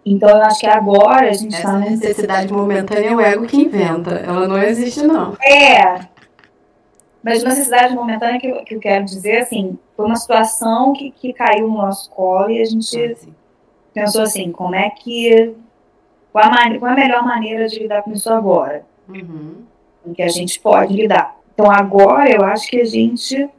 Então eu acho que agora a gente está... Essa necessidade momentânea é o ego que inventa, ela não existe não. Mas uma necessidade momentânea que eu quero dizer, assim, foi uma situação que caiu no nosso colo e a gente pensou assim, qual a melhor maneira de lidar com isso agora? Com que a gente pode lidar. Então agora eu acho que a gente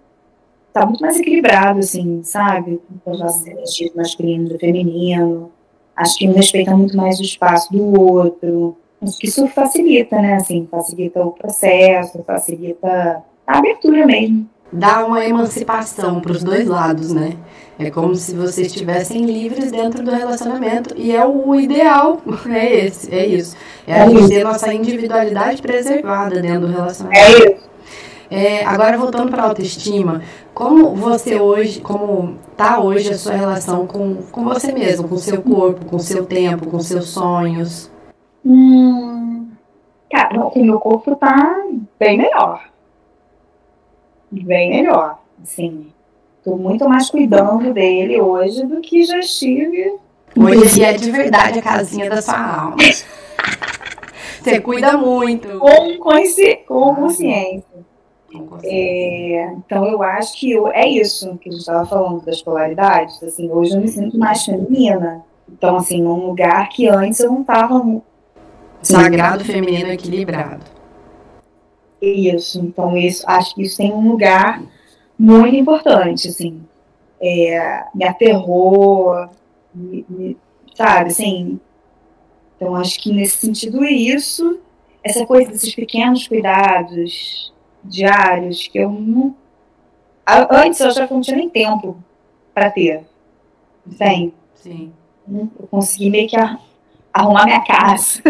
tá muito mais equilibrado, assim, sabe? Com as nossas energias masculino e feminino. Acho que um respeita muito mais o espaço do outro. Acho que isso facilita, né? Assim, facilita o processo, facilita a abertura mesmo. Dá uma emancipação para os dois lados, né? É como se vocês estivessem livres dentro do relacionamento e é o ideal, é isso. É a gente ter nossa individualidade preservada dentro do relacionamento. Agora voltando para a autoestima, como você hoje, como tá hoje a sua relação com você mesmo, com o seu corpo, com o seu tempo, com seus sonhos? Cara, o meu corpo tá bem melhor. Bem melhor, assim. Tô muito mais cuidando dele hoje do que já estive. Hoje é de verdade a casinha da sua alma. Você cuida muito. Com consciência. Então eu acho que é isso que a gente estava falando das polaridades. Assim, hoje eu me sinto mais feminina. Então, assim, num lugar que antes eu não estava. Sagrado feminino equilibrado. Isso. Então, acho que isso tem um lugar muito importante, assim. Me aterrou, sabe, assim. Então, acho que nesse sentido isso, essa coisa desses pequenos cuidados diários que eu não... Antes eu já não tinha nem tempo para ter. Entende? Sim. Eu consegui meio que arrumar minha casa.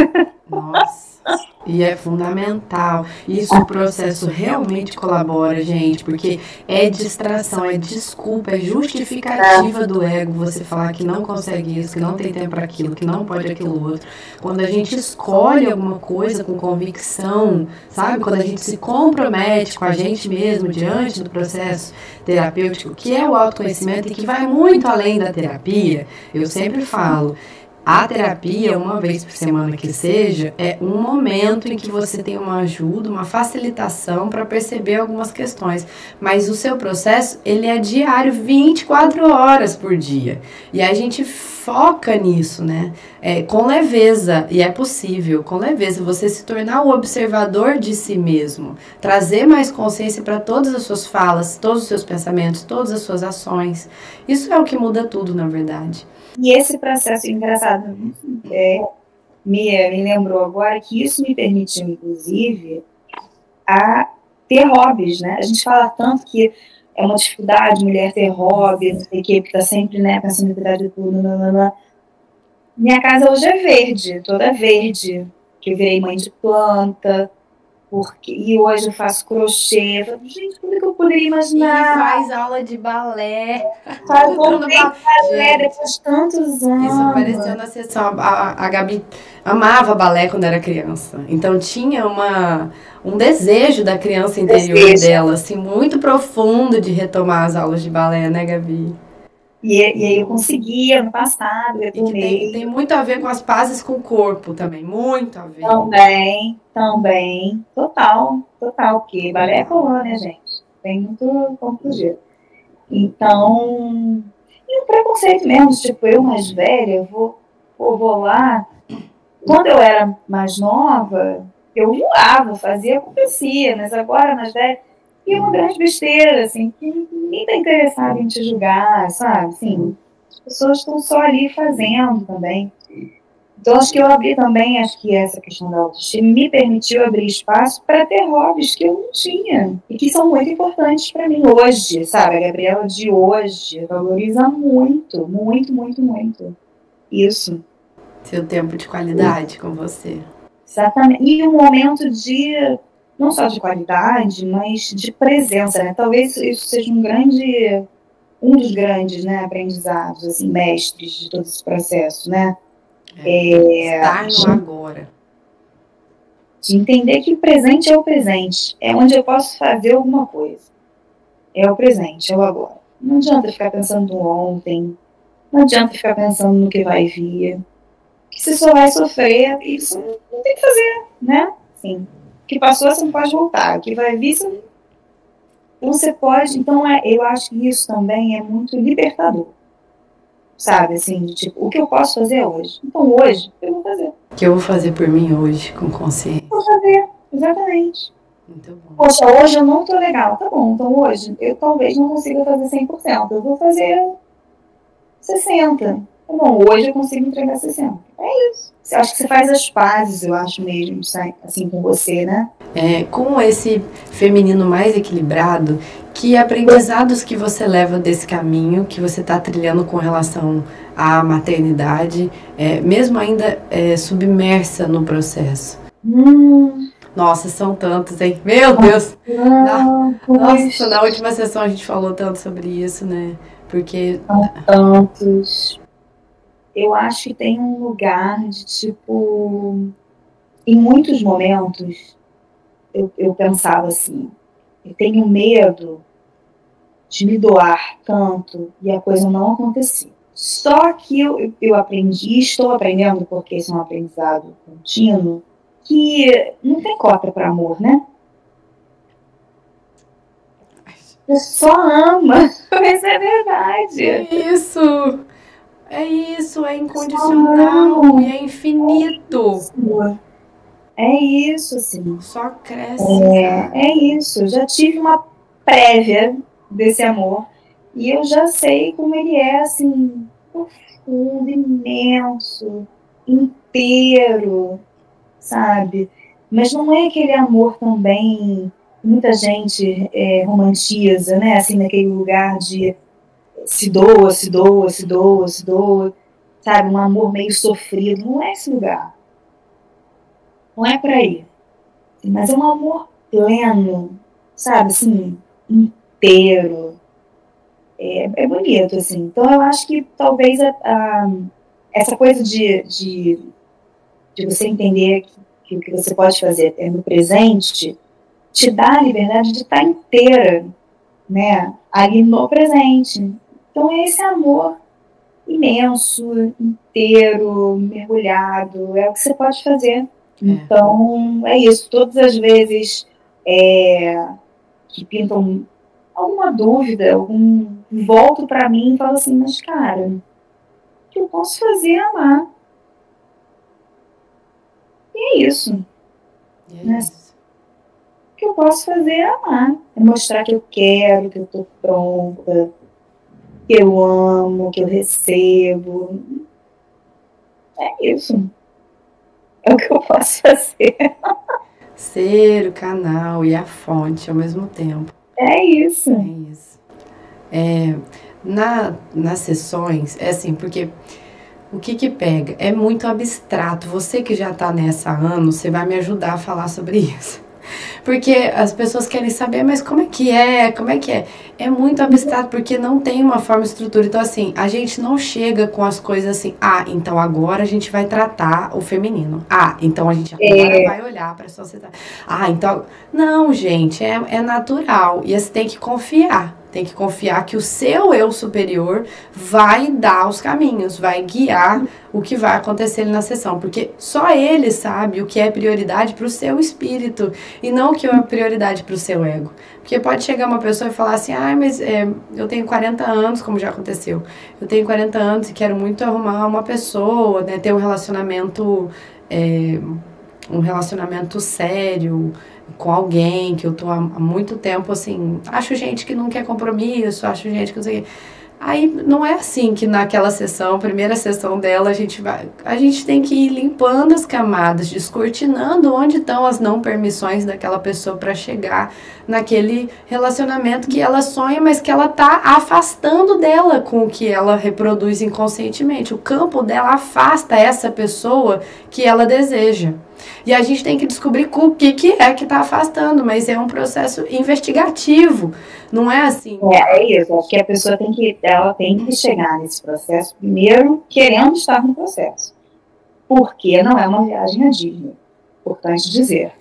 Nossa. E é fundamental. Isso o processo realmente colabora, gente, porque é distração, é desculpa, é justificativa do ego você falar que não consegue isso, que não tem tempo para aquilo, que não pode aquilo outro. Quando a gente escolhe alguma coisa com convicção, sabe? Quando a gente se compromete com a gente mesmo diante do processo terapêutico, que é o autoconhecimento e que vai muito além da terapia, eu sempre falo. A terapia, uma vez por semana que seja, é um momento em que você tem uma ajuda, uma facilitação para perceber algumas questões. Mas o seu processo, ele é diário, 24 horas por dia. E a gente foca nisso, né? Com leveza, e é possível, com leveza, você se tornar o observador de si mesmo. Trazer mais consciência para todas as suas falas, todos os seus pensamentos, todas as suas ações. Isso é o que muda tudo, na verdade. E esse processo engraçado me lembrou agora que isso me permitiu, inclusive, a ter hobbies, né? A gente fala tanto que é uma dificuldade mulher ter hobby, não sei o quê, porque tá sempre, né, pensando em cuidar de tudo, Minha casa hoje é verde, toda verde, que eu virei mãe de planta, e hoje eu faço crochê. Eu falo, gente, como é que eu poderia imaginar? E faz aula de balé. Voltei balé depois de tantos anos. Isso apareceu na sessão. A Gabi amava balé quando era criança. Então tinha um desejo da criança interior dela, assim, muito profundo de retomar as aulas de balé, né, Gabi? E aí eu consegui ano passado, retornei. E que tem muito a ver com as pazes com o corpo também, muito a ver. Também, total, porque balé é colã, né, gente? Tem muito como fugir. Então, e o preconceito mesmo, tipo, eu mais velha, vou lá. Quando eu era mais nova, eu voava, fazia, acontecia, mas agora mais velha, e é uma grande besteira, assim, que ninguém tá interessado em te julgar, sabe? Assim, as pessoas estão só ali fazendo também. Então, acho que eu abri também, acho que essa questão da autoestima me permitiu abrir espaço para ter hobbies que eu não tinha e que são muito importantes para mim hoje, sabe? A Gabriela de hoje valoriza muito, muito, muito, muito isso. Seu tempo de qualidade com você. Exatamente. E um momento de, não só de qualidade, mas de presença, né? Talvez isso seja um dos grandes, né, aprendizados, assim, mestres de todo esse processo, né? Estar no agora. De entender que o presente é o presente. É onde eu posso fazer alguma coisa. É o presente, é o agora. Não adianta ficar pensando no ontem. Não adianta ficar pensando no que vai vir. Que você só vai sofrer e isso não tem que fazer, né? Assim, o que passou você não pode voltar. O que vai vir você não... Então você pode... Então eu acho que isso também é muito libertador. Sabe, assim, de, tipo, o que eu posso fazer hoje? Então hoje, eu vou fazer. O que eu vou fazer por mim hoje, com consciência? Vou fazer, exatamente. Muito bom. Poxa, hoje eu não tô legal. Tá bom, então hoje eu talvez não consiga fazer 100%. Eu vou fazer 60%. Tá bom, hoje eu consigo entregar 60%. É isso. Acho que você faz as pazes, eu acho mesmo, assim, com você, né? Com esse feminino mais equilibrado, que aprendizados que você leva desse caminho que você está trilhando com relação à maternidade, mesmo ainda submersa no processo? Nossa, são tantos, hein? Meu Deus! Nossa, na última sessão a gente falou tanto sobre isso, né? Porque... São tantos. Eu acho que tem um lugar de, tipo... Em muitos momentos, eu pensava assim, eu tenho medo de me doar tanto e a coisa não acontecer. Só que eu aprendi, estou aprendendo, porque esse é um aprendizado contínuo, que não tem cota para amor, né? Você só ama, mas é verdade. É isso, é incondicional e é infinito. É isso, assim. Só cresce. É isso. Eu já tive uma prévia desse amor e eu já sei como ele é, assim, profundo, imenso, inteiro, sabe? Mas não é aquele amor também, muita gente romantiza, né? Assim, naquele lugar de se doa, se doa, se doa, se doa, sabe? Um amor meio sofrido. Não é esse lugar. Não é por aí. Mas é um amor pleno, sabe, assim, inteiro. É bonito, assim. Então eu acho que talvez essa coisa de você entender que o que você pode fazer é no presente, te dá a liberdade de estar inteira, né, ali no presente. Então é esse amor imenso, inteiro, mergulhado, é o que você pode fazer. Então, é isso. Todas as vezes que pintam alguma dúvida, volto para mim e falo assim, mas cara, o que eu posso fazer é amar. E é isso. Né? O que eu posso fazer é amar. É mostrar que eu quero, que eu tô pronta, que eu amo, que eu recebo. É isso. É o que eu posso fazer. Ser o canal e a fonte ao mesmo tempo. É isso. É isso. Nas sessões, é assim, porque o que pega? É muito abstrato. Você que já está nessa há anos, você vai me ajudar a falar sobre isso. Porque as pessoas querem saber, mas como é que é? Como é que é? É muito abstrato, porque não tem uma forma, estrutura. Então, assim, a gente não chega com as coisas assim, então agora a gente vai tratar o feminino. Então a gente agora vai olhar para a sociedade. Então... Não, gente, é natural. E você tem que confiar. Tem que confiar que o seu eu superior vai dar os caminhos, vai guiar o que vai acontecer na sessão. Porque só ele sabe o que é prioridade para o seu espírito e não o que é prioridade para o seu ego. Porque pode chegar uma pessoa e falar assim, mas eu tenho 40 anos, como já aconteceu. Eu tenho 40 anos e quero muito arrumar uma pessoa, né, ter um relacionamento sério com alguém que eu tô há muito tempo, assim, acho gente que não quer compromisso, acho gente que não sei o quê. Aí não é assim que naquela sessão, primeira sessão dela, a gente tem que ir limpando as camadas, descortinando onde estão as não permissões daquela pessoa para chegar naquele relacionamento que ela sonha, mas que ela tá afastando dela com o que ela reproduz inconscientemente. O campo dela afasta essa pessoa que ela deseja. E a gente tem que descobrir o que é que está afastando, mas é um processo investigativo, não é assim. É isso, acho que a pessoa tem que chegar nesse processo primeiro querendo estar no processo. Porque não é uma viagem a Disney, importante dizer.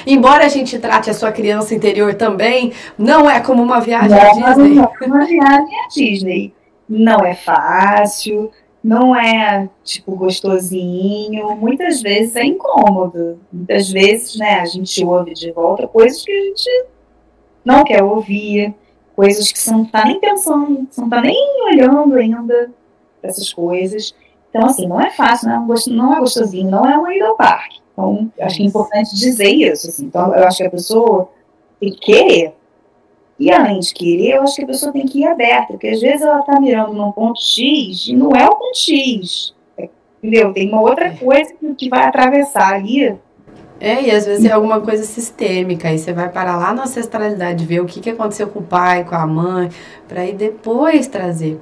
Embora a gente trate a sua criança interior também, não é como uma viagem a Disney. Não é uma viagem a Disney. Não é fácil, não é, tipo, gostosinho. Muitas vezes é incômodo. Muitas vezes, né, a gente ouve de volta coisas que a gente não quer ouvir, coisas que você não está nem pensando, você não está nem olhando ainda para essas coisas. Então, assim, não é fácil, não é gostosinho, não é uma ida ao parque. Então, acho que é importante dizer isso. Assim. Então, eu acho que a pessoa tem que querer. E além de querer, eu acho que a pessoa tem que ir aberta, porque às vezes ela está mirando num ponto X e não é o ponto X. Entendeu? Tem uma outra coisa que vai atravessar ali. E às vezes é alguma coisa sistêmica, aí você vai parar lá na ancestralidade, ver o que aconteceu com o pai, com a mãe, para aí depois trazer.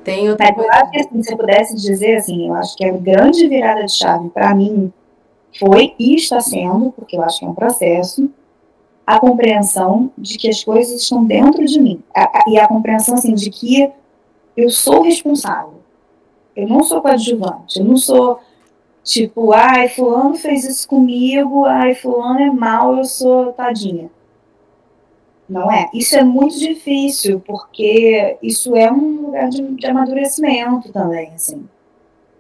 Tem outra coisa. Eu acho que assim, se eu pudesse dizer assim, eu acho que a grande virada de chave para mim foi e está sendo, porque eu acho que é um processo, a compreensão de que as coisas estão dentro de mim. E a compreensão assim, de que eu sou responsável. Eu não sou coadjuvante, eu não sou tipo, fulano fez isso comigo, fulano é mal, eu sou tadinha. Não é? Isso é muito difícil, porque isso é um lugar de amadurecimento também, assim.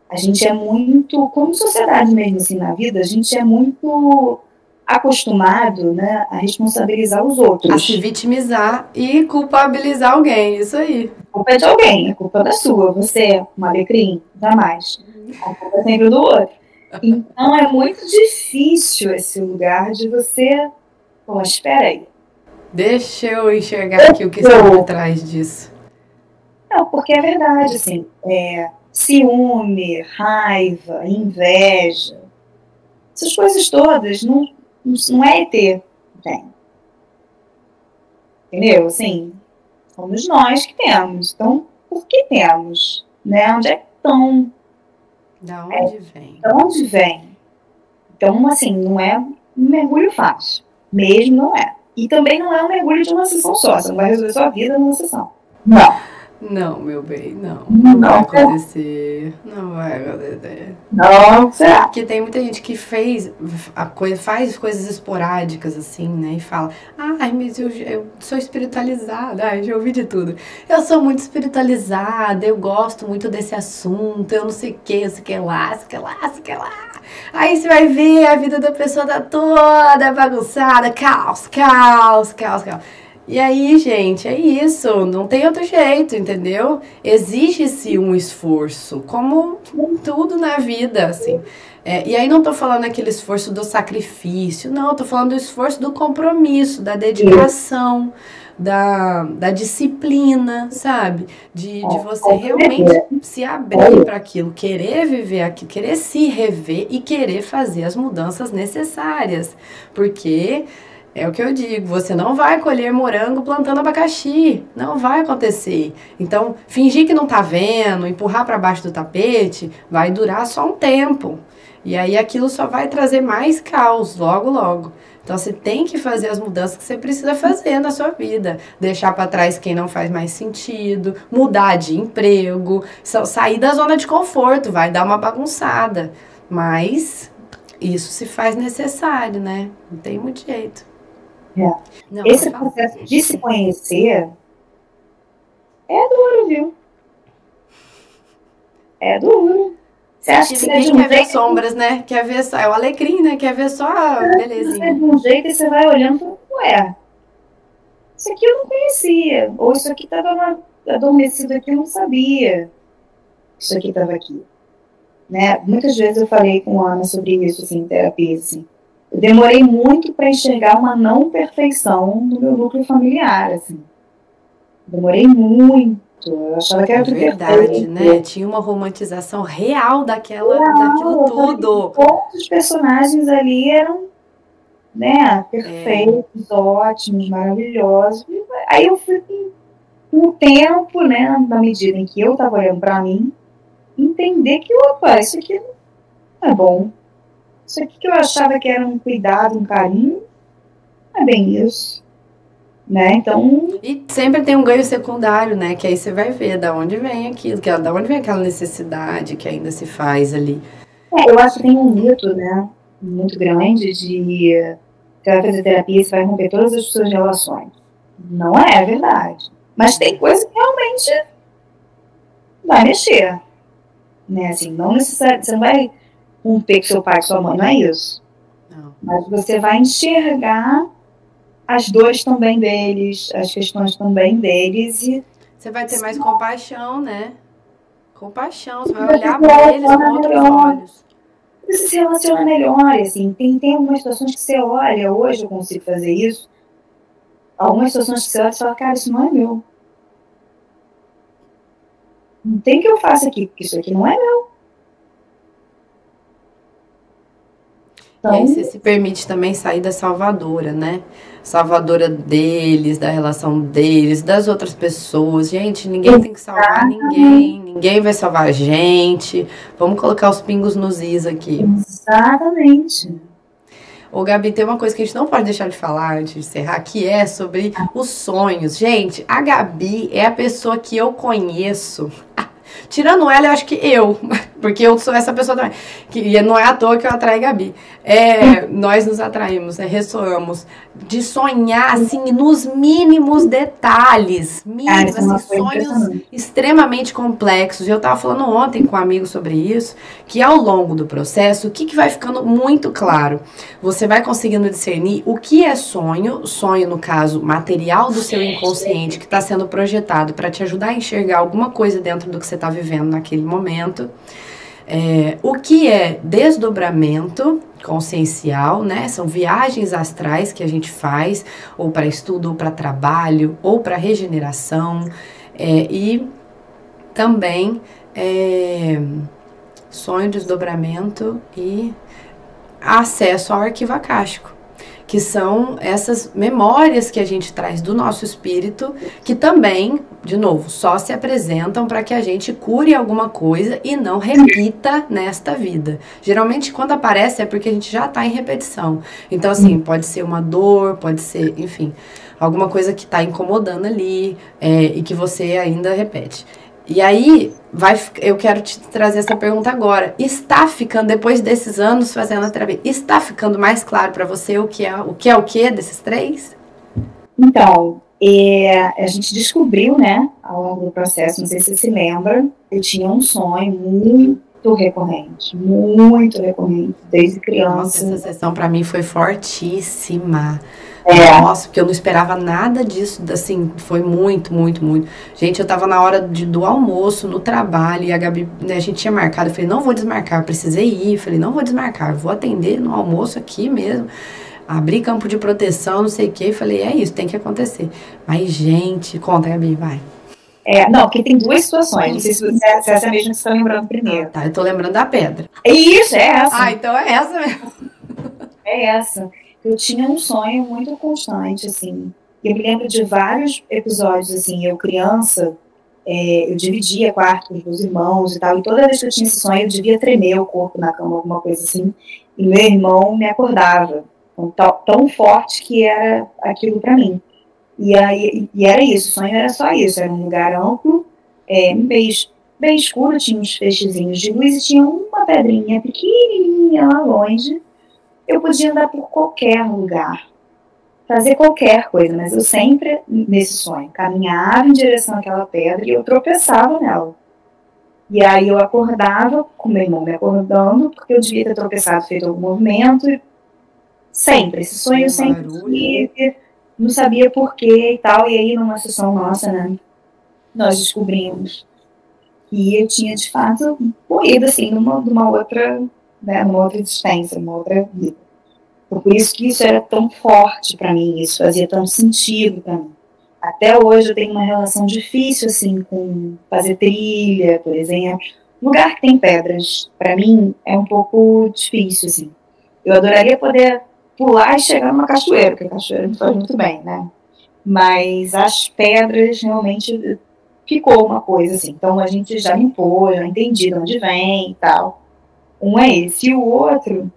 A gente é muito, como sociedade mesmo, assim, na vida, a gente é muito acostumado, né, a responsabilizar os outros. A se vitimizar e culpabilizar alguém, isso aí. A culpa é de alguém, a culpa é da sua. Você é um alecrim, jamais. A culpa é sempre do outro. Então é muito difícil esse lugar de você... Pô, espera aí. Deixa eu enxergar aqui o que está por trás disso. Não, porque é verdade, assim, ciúme, raiva, inveja, essas coisas todas não é ET, tem. Entendeu? Assim, somos nós que temos. Então, por que temos? Né? Onde é que estão? Da onde vem? Da onde vem? Então, assim, não é um mergulho fácil. Mesmo não é. E também não é um mergulho de uma sessão só. Você não vai resolver sua vida numa sessão. Não. Não, meu bem, não. Não vai acontecer. Não vai acontecer. Não, será? Porque tem muita gente que faz coisas esporádicas, assim, né? E fala, ai, mas eu sou espiritualizada. Ai, já ouvi de tudo. Eu sou muito espiritualizada, eu gosto muito desse assunto, eu não sei o que, eu sei o que lá, sei o que lá, sei o que lá. Aí você vai ver, a vida da pessoa tá toda bagunçada, caos, caos, caos, caos. E aí, gente, é isso, não tem outro jeito, entendeu? Exige-se um esforço, como tudo na vida, assim. E aí não tô falando aquele esforço do sacrifício, não, tô falando do esforço do compromisso, da dedicação, da disciplina, sabe? De você realmente se abrir para aquilo, querer viver aquilo, querer se rever e querer fazer as mudanças necessárias, porque... É o que eu digo, você não vai colher morango plantando abacaxi, não vai acontecer. Então, fingir que não tá vendo, empurrar para baixo do tapete, vai durar só um tempo. E aí aquilo só vai trazer mais caos logo, logo. Então, você tem que fazer as mudanças que você precisa fazer na sua vida. Deixar para trás quem não faz mais sentido, mudar de emprego, sair da zona de conforto, vai dar uma bagunçada. Mas isso se faz necessário, né? Não tem muito jeito. Não, esse processo de se conhecer é duro, viu? É duro. Você acha que ninguém quer ver sombras, né? Quer ver só. É o alecrim, né? Quer ver só a belezinha. De um jeito e você vai olhando e fala, ué, isso aqui eu não conhecia. Ou isso aqui estava adormecido aqui, eu não sabia. Isso aqui estava aqui. Né? Muitas vezes eu falei com a Ana sobre isso, assim, em terapia, assim. Eu demorei muito para enxergar uma não perfeição no meu núcleo familiar, assim. Demorei muito. Eu achava que era tudo verdade, perfeito, né? Tinha uma romantização real daquilo tudo. Todos os personagens ali eram, né, perfeitos, ótimos, maravilhosos. Aí eu fui com o tempo, né, na medida em que eu estava olhando para mim, entender que, opa, isso aqui não é bom. Isso aqui que eu achava que era um cuidado, um carinho, não é bem isso, né? Então... E sempre tem um ganho secundário, né? Que aí você vai ver da onde vem aquilo, da onde vem aquela necessidade que ainda se faz ali. Eu acho que tem um mito, né, muito grande de você vai fazer terapia e você vai romper todas as suas relações. Não é verdade. Mas tem coisa que realmente vai mexer, né? Assim, não necessariamente, você não vai romper com seu pai e sua mãe, não é isso. Não. Mas você vai enxergar as dores também deles, as questões também deles. E você vai ter mais compaixão, né? Compaixão, você vai olhar para eles com outros olhos. Você se relaciona melhor, assim. Tem algumas situações que você olha, hoje eu consigo fazer isso. Algumas situações que você olha e fala, cara, isso não é meu. Não tem que eu faça aqui, porque isso aqui não é meu. E aí você se permite também sair da salvadora, né? Salvadora deles, da relação deles, das outras pessoas. Gente, ninguém tem que salvar ninguém. Ninguém vai salvar a gente. Vamos colocar os pingos nos is aqui. Exatamente. Ô, Gabi, tem uma coisa que a gente não pode deixar de falar antes de encerrar, que é sobre os sonhos. Gente, a Gabi é a pessoa que eu conheço... Tirando ela, eu acho que porque eu sou essa pessoa também, que não é à toa que eu atraio a Gabi. Nós nos atraímos, ressoamos, de sonhar, assim, nos mínimos detalhes, assim, sonhos extremamente complexos. Eu estava falando ontem com um amigo sobre isso, que ao longo do processo, o que vai ficando muito claro? Você vai conseguindo discernir o que é sonho, no caso, material do seu inconsciente, que está sendo projetado para te ajudar a enxergar alguma coisa dentro do que você está vivendo naquele momento. O que é desdobramento consciencial, né? São viagens astrais que a gente faz, ou para estudo, ou para trabalho, ou para regeneração, e também sonho, desdobramento e acesso ao arquivo akáshico, que são essas memórias que a gente traz do nosso espírito, que também de novo, só se apresentam para que a gente cure alguma coisa e não repita nesta vida. Geralmente, quando aparece, é porque a gente já está em repetição. Então, assim, pode ser uma dor, pode ser, enfim, alguma coisa que está incomodando ali e que você ainda repete. E aí, eu quero te trazer essa pergunta agora. Está ficando, depois desses anos fazendo a terapia, está ficando mais claro para você o que é o que desses 3? Então, a gente descobriu, né, ao longo do processo, não sei se você se lembra, eu tinha um sonho muito recorrente, desde criança. Nossa, essa sessão pra mim foi fortíssima. Nossa, porque eu não esperava nada disso, assim, foi muito, muito, muito. Gente, eu tava na hora do almoço, no trabalho, e a Gabi, né, a gente tinha marcado, eu falei, não vou desmarcar, eu precisei ir, falei, não vou desmarcar, vou atender no almoço aqui mesmo. Abri campo de proteção, não sei o que, falei, é isso, tem que acontecer. Mas, gente, conta, Gabi, vai. Não, porque tem 2 situações, não sei se essa mesma que você está lembrando primeiro. Tá, eu tô lembrando da pedra. Isso, é essa. Ah, então é essa mesmo. É essa. Eu tinha um sonho muito constante, assim. Eu me lembro de vários episódios, assim, eu criança, eu dividia quarto com os meus irmãos e tal, e toda vez que eu tinha esse sonho, eu devia tremer o corpo na cama, alguma coisa assim, e meu irmão me acordava. Tão forte que era aquilo para mim. E era isso, o sonho era só isso, era um lugar amplo, bem escuro, tinha uns feixezinhos de luz e tinha uma pedrinha pequenininha lá longe. Eu podia andar por qualquer lugar, fazer qualquer coisa, mas eu sempre, nesse sonho, caminhava em direção àquela pedra e eu tropeçava nela. E aí eu acordava, com meu irmão me acordando, porque eu devia ter tropeçado, feito algum movimento. Sempre, esse sonho sempre, não sabia porquê e tal, e aí numa sessão nossa, né, nós descobrimos que eu tinha de fato morrido assim numa outra, né, numa outra existência, numa outra vida. Por isso que isso era tão forte para mim, isso fazia tanto sentido para mim. Até hoje eu tenho uma relação difícil assim com fazer trilha, por exemplo. Lugar que tem pedras, para mim, é um pouco difícil, assim. Eu adoraria poder pular e chegar numa cachoeira, porque a cachoeira me faz muito bem, né? Mas as pedras realmente ficou uma coisa assim. Então a gente já limpou, já entendi de onde vem e tal. Um é esse. E o outro,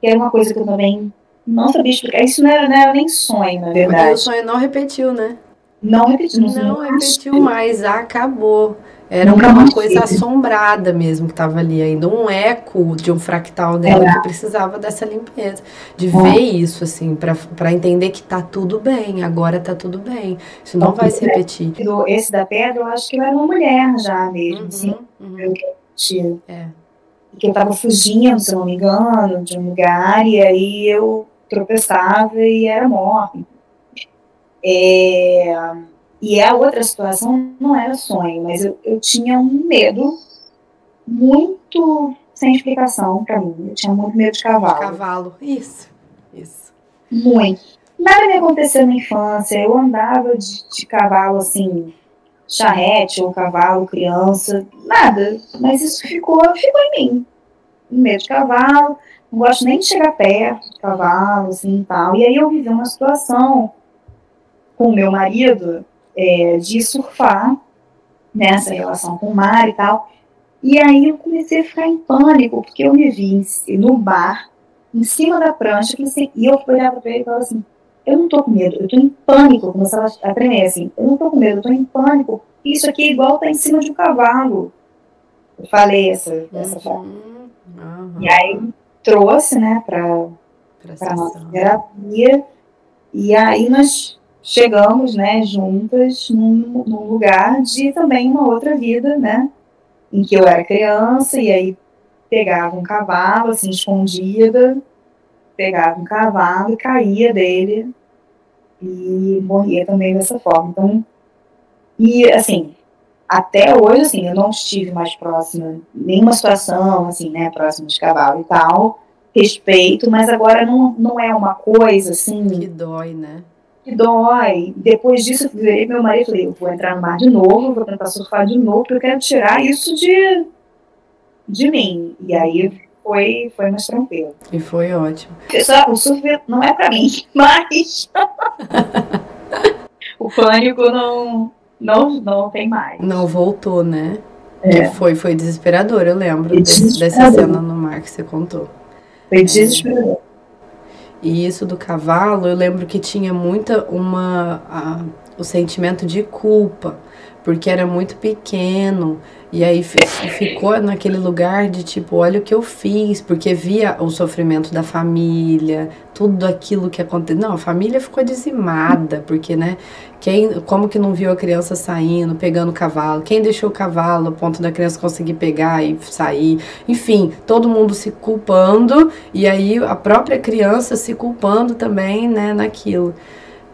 que era uma coisa que eu também não sabia explicar. Isso não era nem sonho, na verdade. Porque o sonho não repetiu, né? Não repetiu. Não repetiu mais, acabou. Era uma coisa assombrada mesmo que estava ali ainda, um eco de um fractal dela que precisava dessa limpeza, de ver isso, assim, para entender que tá tudo bem, agora tá tudo bem, isso não vai se repetir. Esse da pedra, eu acho que eu era uma mulher já mesmo, assim, que eu tava fugindo, se eu não me engano, de um lugar, e aí eu tropeçava e era morta. E a outra situação não era sonho, mas eu tinha um medo muito sem explicação pra mim. Eu tinha muito medo de cavalo. De cavalo, isso. Muito. Nada me aconteceu na infância. Eu andava de cavalo, assim, charrete ou cavalo, criança, nada. Mas isso ficou em mim. Medo de cavalo, não gosto nem de chegar perto de cavalo, assim, e tal. E aí eu vivi uma situação com o meu marido, de surfar nessa relação com o mar e tal. E aí eu comecei a ficar em pânico, porque eu me vi no bar, em cima da prancha, e eu olhava para ele e falava assim, eu não tô com medo, eu tô em pânico. Começava a tremer assim, eu não tô com medo, eu tô em pânico. Isso aqui é igual tá em cima de um cavalo. Eu falei essa frase. E aí trouxe, né, pra nossa terapia. E aí nós chegamos, né, juntas num lugar de também uma outra vida, né, em que eu era criança e aí pegava um cavalo, assim, escondida, pegava um cavalo e caía dele e morria também dessa forma. Então, e assim, até hoje, assim, eu não estive mais próxima, nenhuma situação, assim, né, próxima de cavalo e tal, respeito, mas agora não é uma coisa, assim... Que dói, né? Que dói. Depois disso, eu virei meu marido e falei, eu vou entrar no mar de novo, vou tentar surfar de novo, porque eu quero tirar isso de mim. E aí foi mais tranquilo. E foi ótimo. O surf não é pra mim, mas o pânico não tem mais. Não voltou, né? É. Foi desesperador, eu lembro dessa cena no mar que você contou. Foi desesperador. E isso do cavalo, eu lembro que tinha o sentimento de culpa, porque era muito pequeno, e aí ficou naquele lugar de tipo, olha o que eu fiz, porque via o sofrimento da família, tudo aquilo que aconteceu. Não, a família ficou dizimada, porque, né, como que não viu a criança saindo, pegando o cavalo, quem deixou o cavalo a ponto da criança conseguir pegar e sair, enfim, todo mundo se culpando, e aí a própria criança se culpando também, né, naquilo.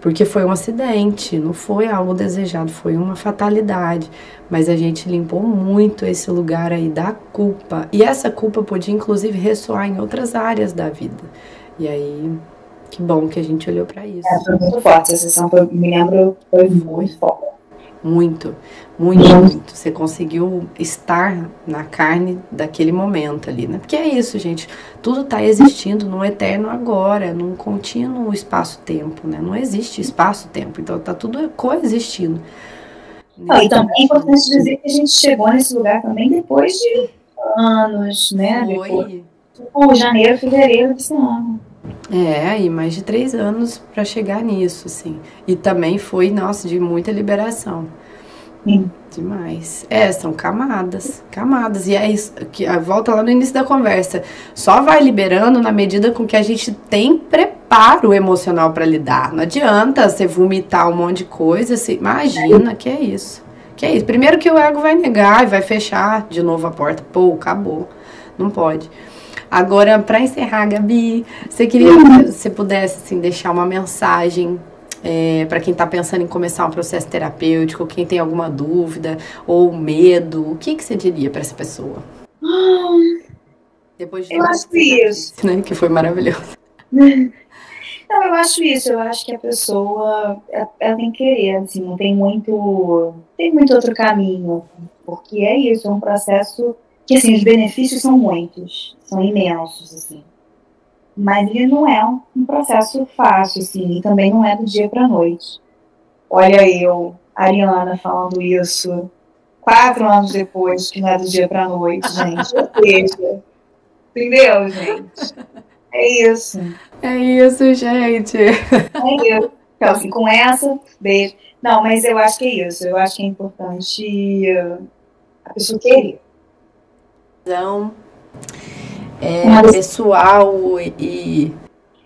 Porque foi um acidente, não foi algo desejado, foi uma fatalidade. Mas a gente limpou muito esse lugar aí da culpa. E essa culpa podia, inclusive, ressoar em outras áreas da vida. E aí, que bom que a gente olhou para isso. Foi muito forte, essa sessão, me lembro, foi muito forte. Muito. Você conseguiu estar na carne daquele momento ali, né? Porque é isso, gente. Tudo tá existindo no eterno agora, num contínuo espaço-tempo, né? Não existe espaço-tempo, então tá tudo coexistindo. E também é importante dizer que a gente chegou nesse lugar também depois de anos, né? Foi. Tipo, janeiro, fevereiro desse ano. E mais de 3 anos para chegar nisso, assim. E também foi, nossa, de muita liberação. Sim. Demais. São camadas. E é isso, que volta lá no início da conversa. Só vai liberando na medida com que a gente tem preparo emocional para lidar. Não adianta você vomitar um monte de coisa, você imagina que é isso. Primeiro que o ego vai negar e vai fechar de novo a porta. Pô, acabou. Não pode. Agora, para encerrar, Gabi, você queria que você pudesse assim, deixar uma mensagem para quem está pensando em começar um processo terapêutico, quem tem alguma dúvida ou medo, o que você diria para essa pessoa? Depois de eu acho isso, né, que foi maravilhoso. Não, eu acho isso. Eu acho que a pessoa ela tem que querer, assim, não tem muito outro caminho, porque é isso, é um processo que, assim, os benefícios são muitos, são imensos, assim. Mas ele não é um processo fácil, assim, e também não é do dia para a noite. Olha eu, Ariana, falando isso 4 anos depois, que não é do dia para a noite, gente. Ou seja, entendeu, gente? É isso. É isso, gente. É isso. Então, assim, com essa, beijo. Não, mas eu acho que é isso. Eu acho que é importante a pessoa querer. Então, pessoal e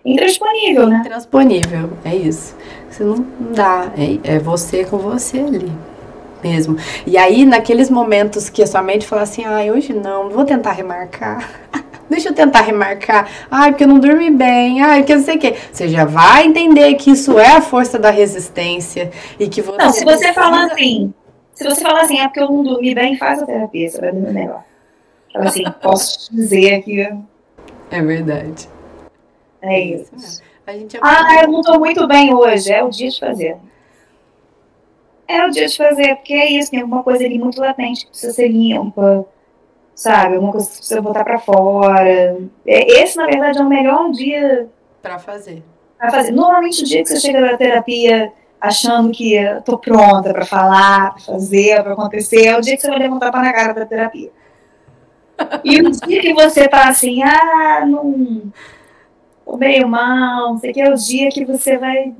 intransponível, né? Intransponível, é isso. Você não dá, é você com você ali mesmo. E aí, naqueles momentos que a sua mente fala assim, hoje não, vou tentar remarcar. Deixa eu tentar remarcar. Porque eu não dormi bem. Porque não sei o quê. Você já vai entender que isso é a força da resistência e que você... Não, se você falar assim, é porque eu não dormi bem, faz a terapia, você vai dormir melhor. Então, assim, posso te dizer que... É verdade. É isso. Eu não tô muito bem hoje. É o dia de fazer. Porque é isso, tem alguma coisa ali muito latente que precisa ser limpa, sabe? Alguma coisa que precisa botar pra fora. Esse, na verdade, é o melhor dia pra fazer. Normalmente, o dia que você chega na terapia achando que tô pronta pra falar, pra fazer, pra acontecer, é o dia que você vai levantar pra na cara da terapia. E o dia que você tá assim, não... tô meio mal, não sei o que, é o dia que você vai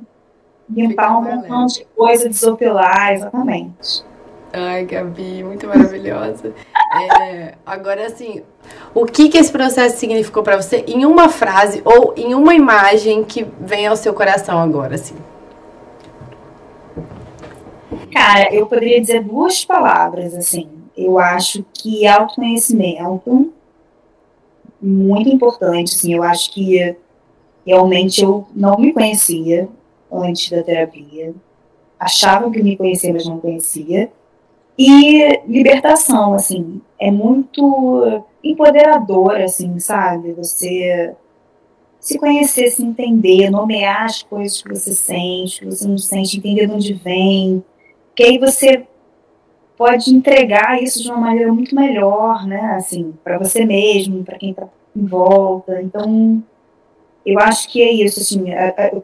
limpar um montão de coisa, desopilar, exatamente. Ai, Gabi, muito maravilhosa. Agora, assim, o que esse processo significou para você em uma frase ou em uma imagem que vem ao seu coração agora, assim? Cara, eu poderia dizer 2 palavras, assim. Eu acho que autoconhecimento, muito importante, assim. Eu acho que realmente eu não me conhecia antes da terapia. Achava que me conhecia, mas não conhecia. E libertação, assim, é muito empoderador, assim, sabe? Você se conhecer, se entender, nomear as coisas que você sente, que você não sente, entender de onde vem, que aí você pode entregar isso de uma maneira muito melhor, né? Assim, para você mesmo, para quem está em volta. Então, eu acho que é isso, assim,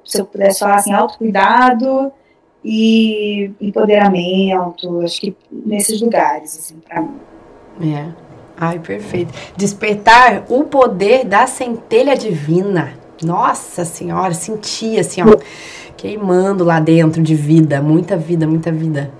se eu pudesse falar assim, autocuidado e empoderamento, acho que nesses lugares, assim, pra mim. É. Ai, perfeito. Despertar o poder da centelha divina. Nossa Senhora, senti assim, ó, queimando lá dentro de vida, muita vida, muita vida.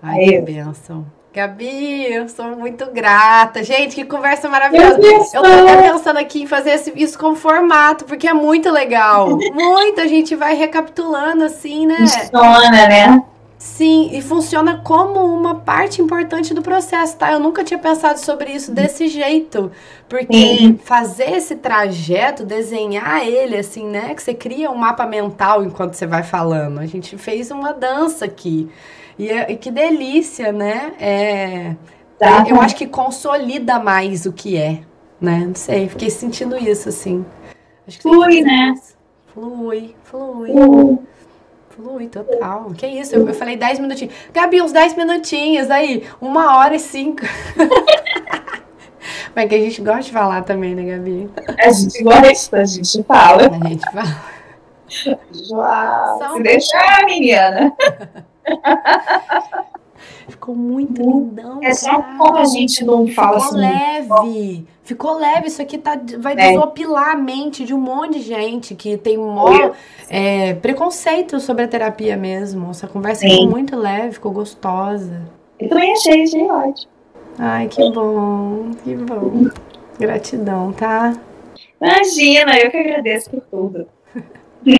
Ai, que bênção. Gabi, eu sou muito grata. Gente, que conversa maravilhosa. Eu tô até pensando aqui em fazer isso com formato, porque é muito legal. Muito, a gente vai recapitulando assim, né? Funciona, né? Sim, e funciona como uma parte importante do processo, tá? Eu nunca tinha pensado sobre isso desse jeito, porque fazer esse trajeto, desenhar ele assim, né? Que você cria um mapa mental enquanto você vai falando. A gente fez uma dança aqui. E que delícia, né? Eu acho que consolida mais o que é, né? Não sei, fiquei sentindo isso, assim. Acho que flui, né? Flui. Flui, total. Que isso? Eu falei 10 minutinhos. Gabi, uns 10 minutinhos aí. 1h05. Mas que a gente gosta de falar também, né, Gabi? A gente gosta, a gente fala. A gente fala. Uau, se deixar, menina. Ficou muito lindão. É só como a gente não fala assim. Leve. Ficou leve. Isso aqui vai desopilar a mente de um monte de gente que tem preconceito sobre a terapia mesmo. Essa conversa ficou muito leve, ficou gostosa. Eu também achei ótimo. Ai, que bom, que bom. Gratidão, tá? Imagina, eu que agradeço por tudo.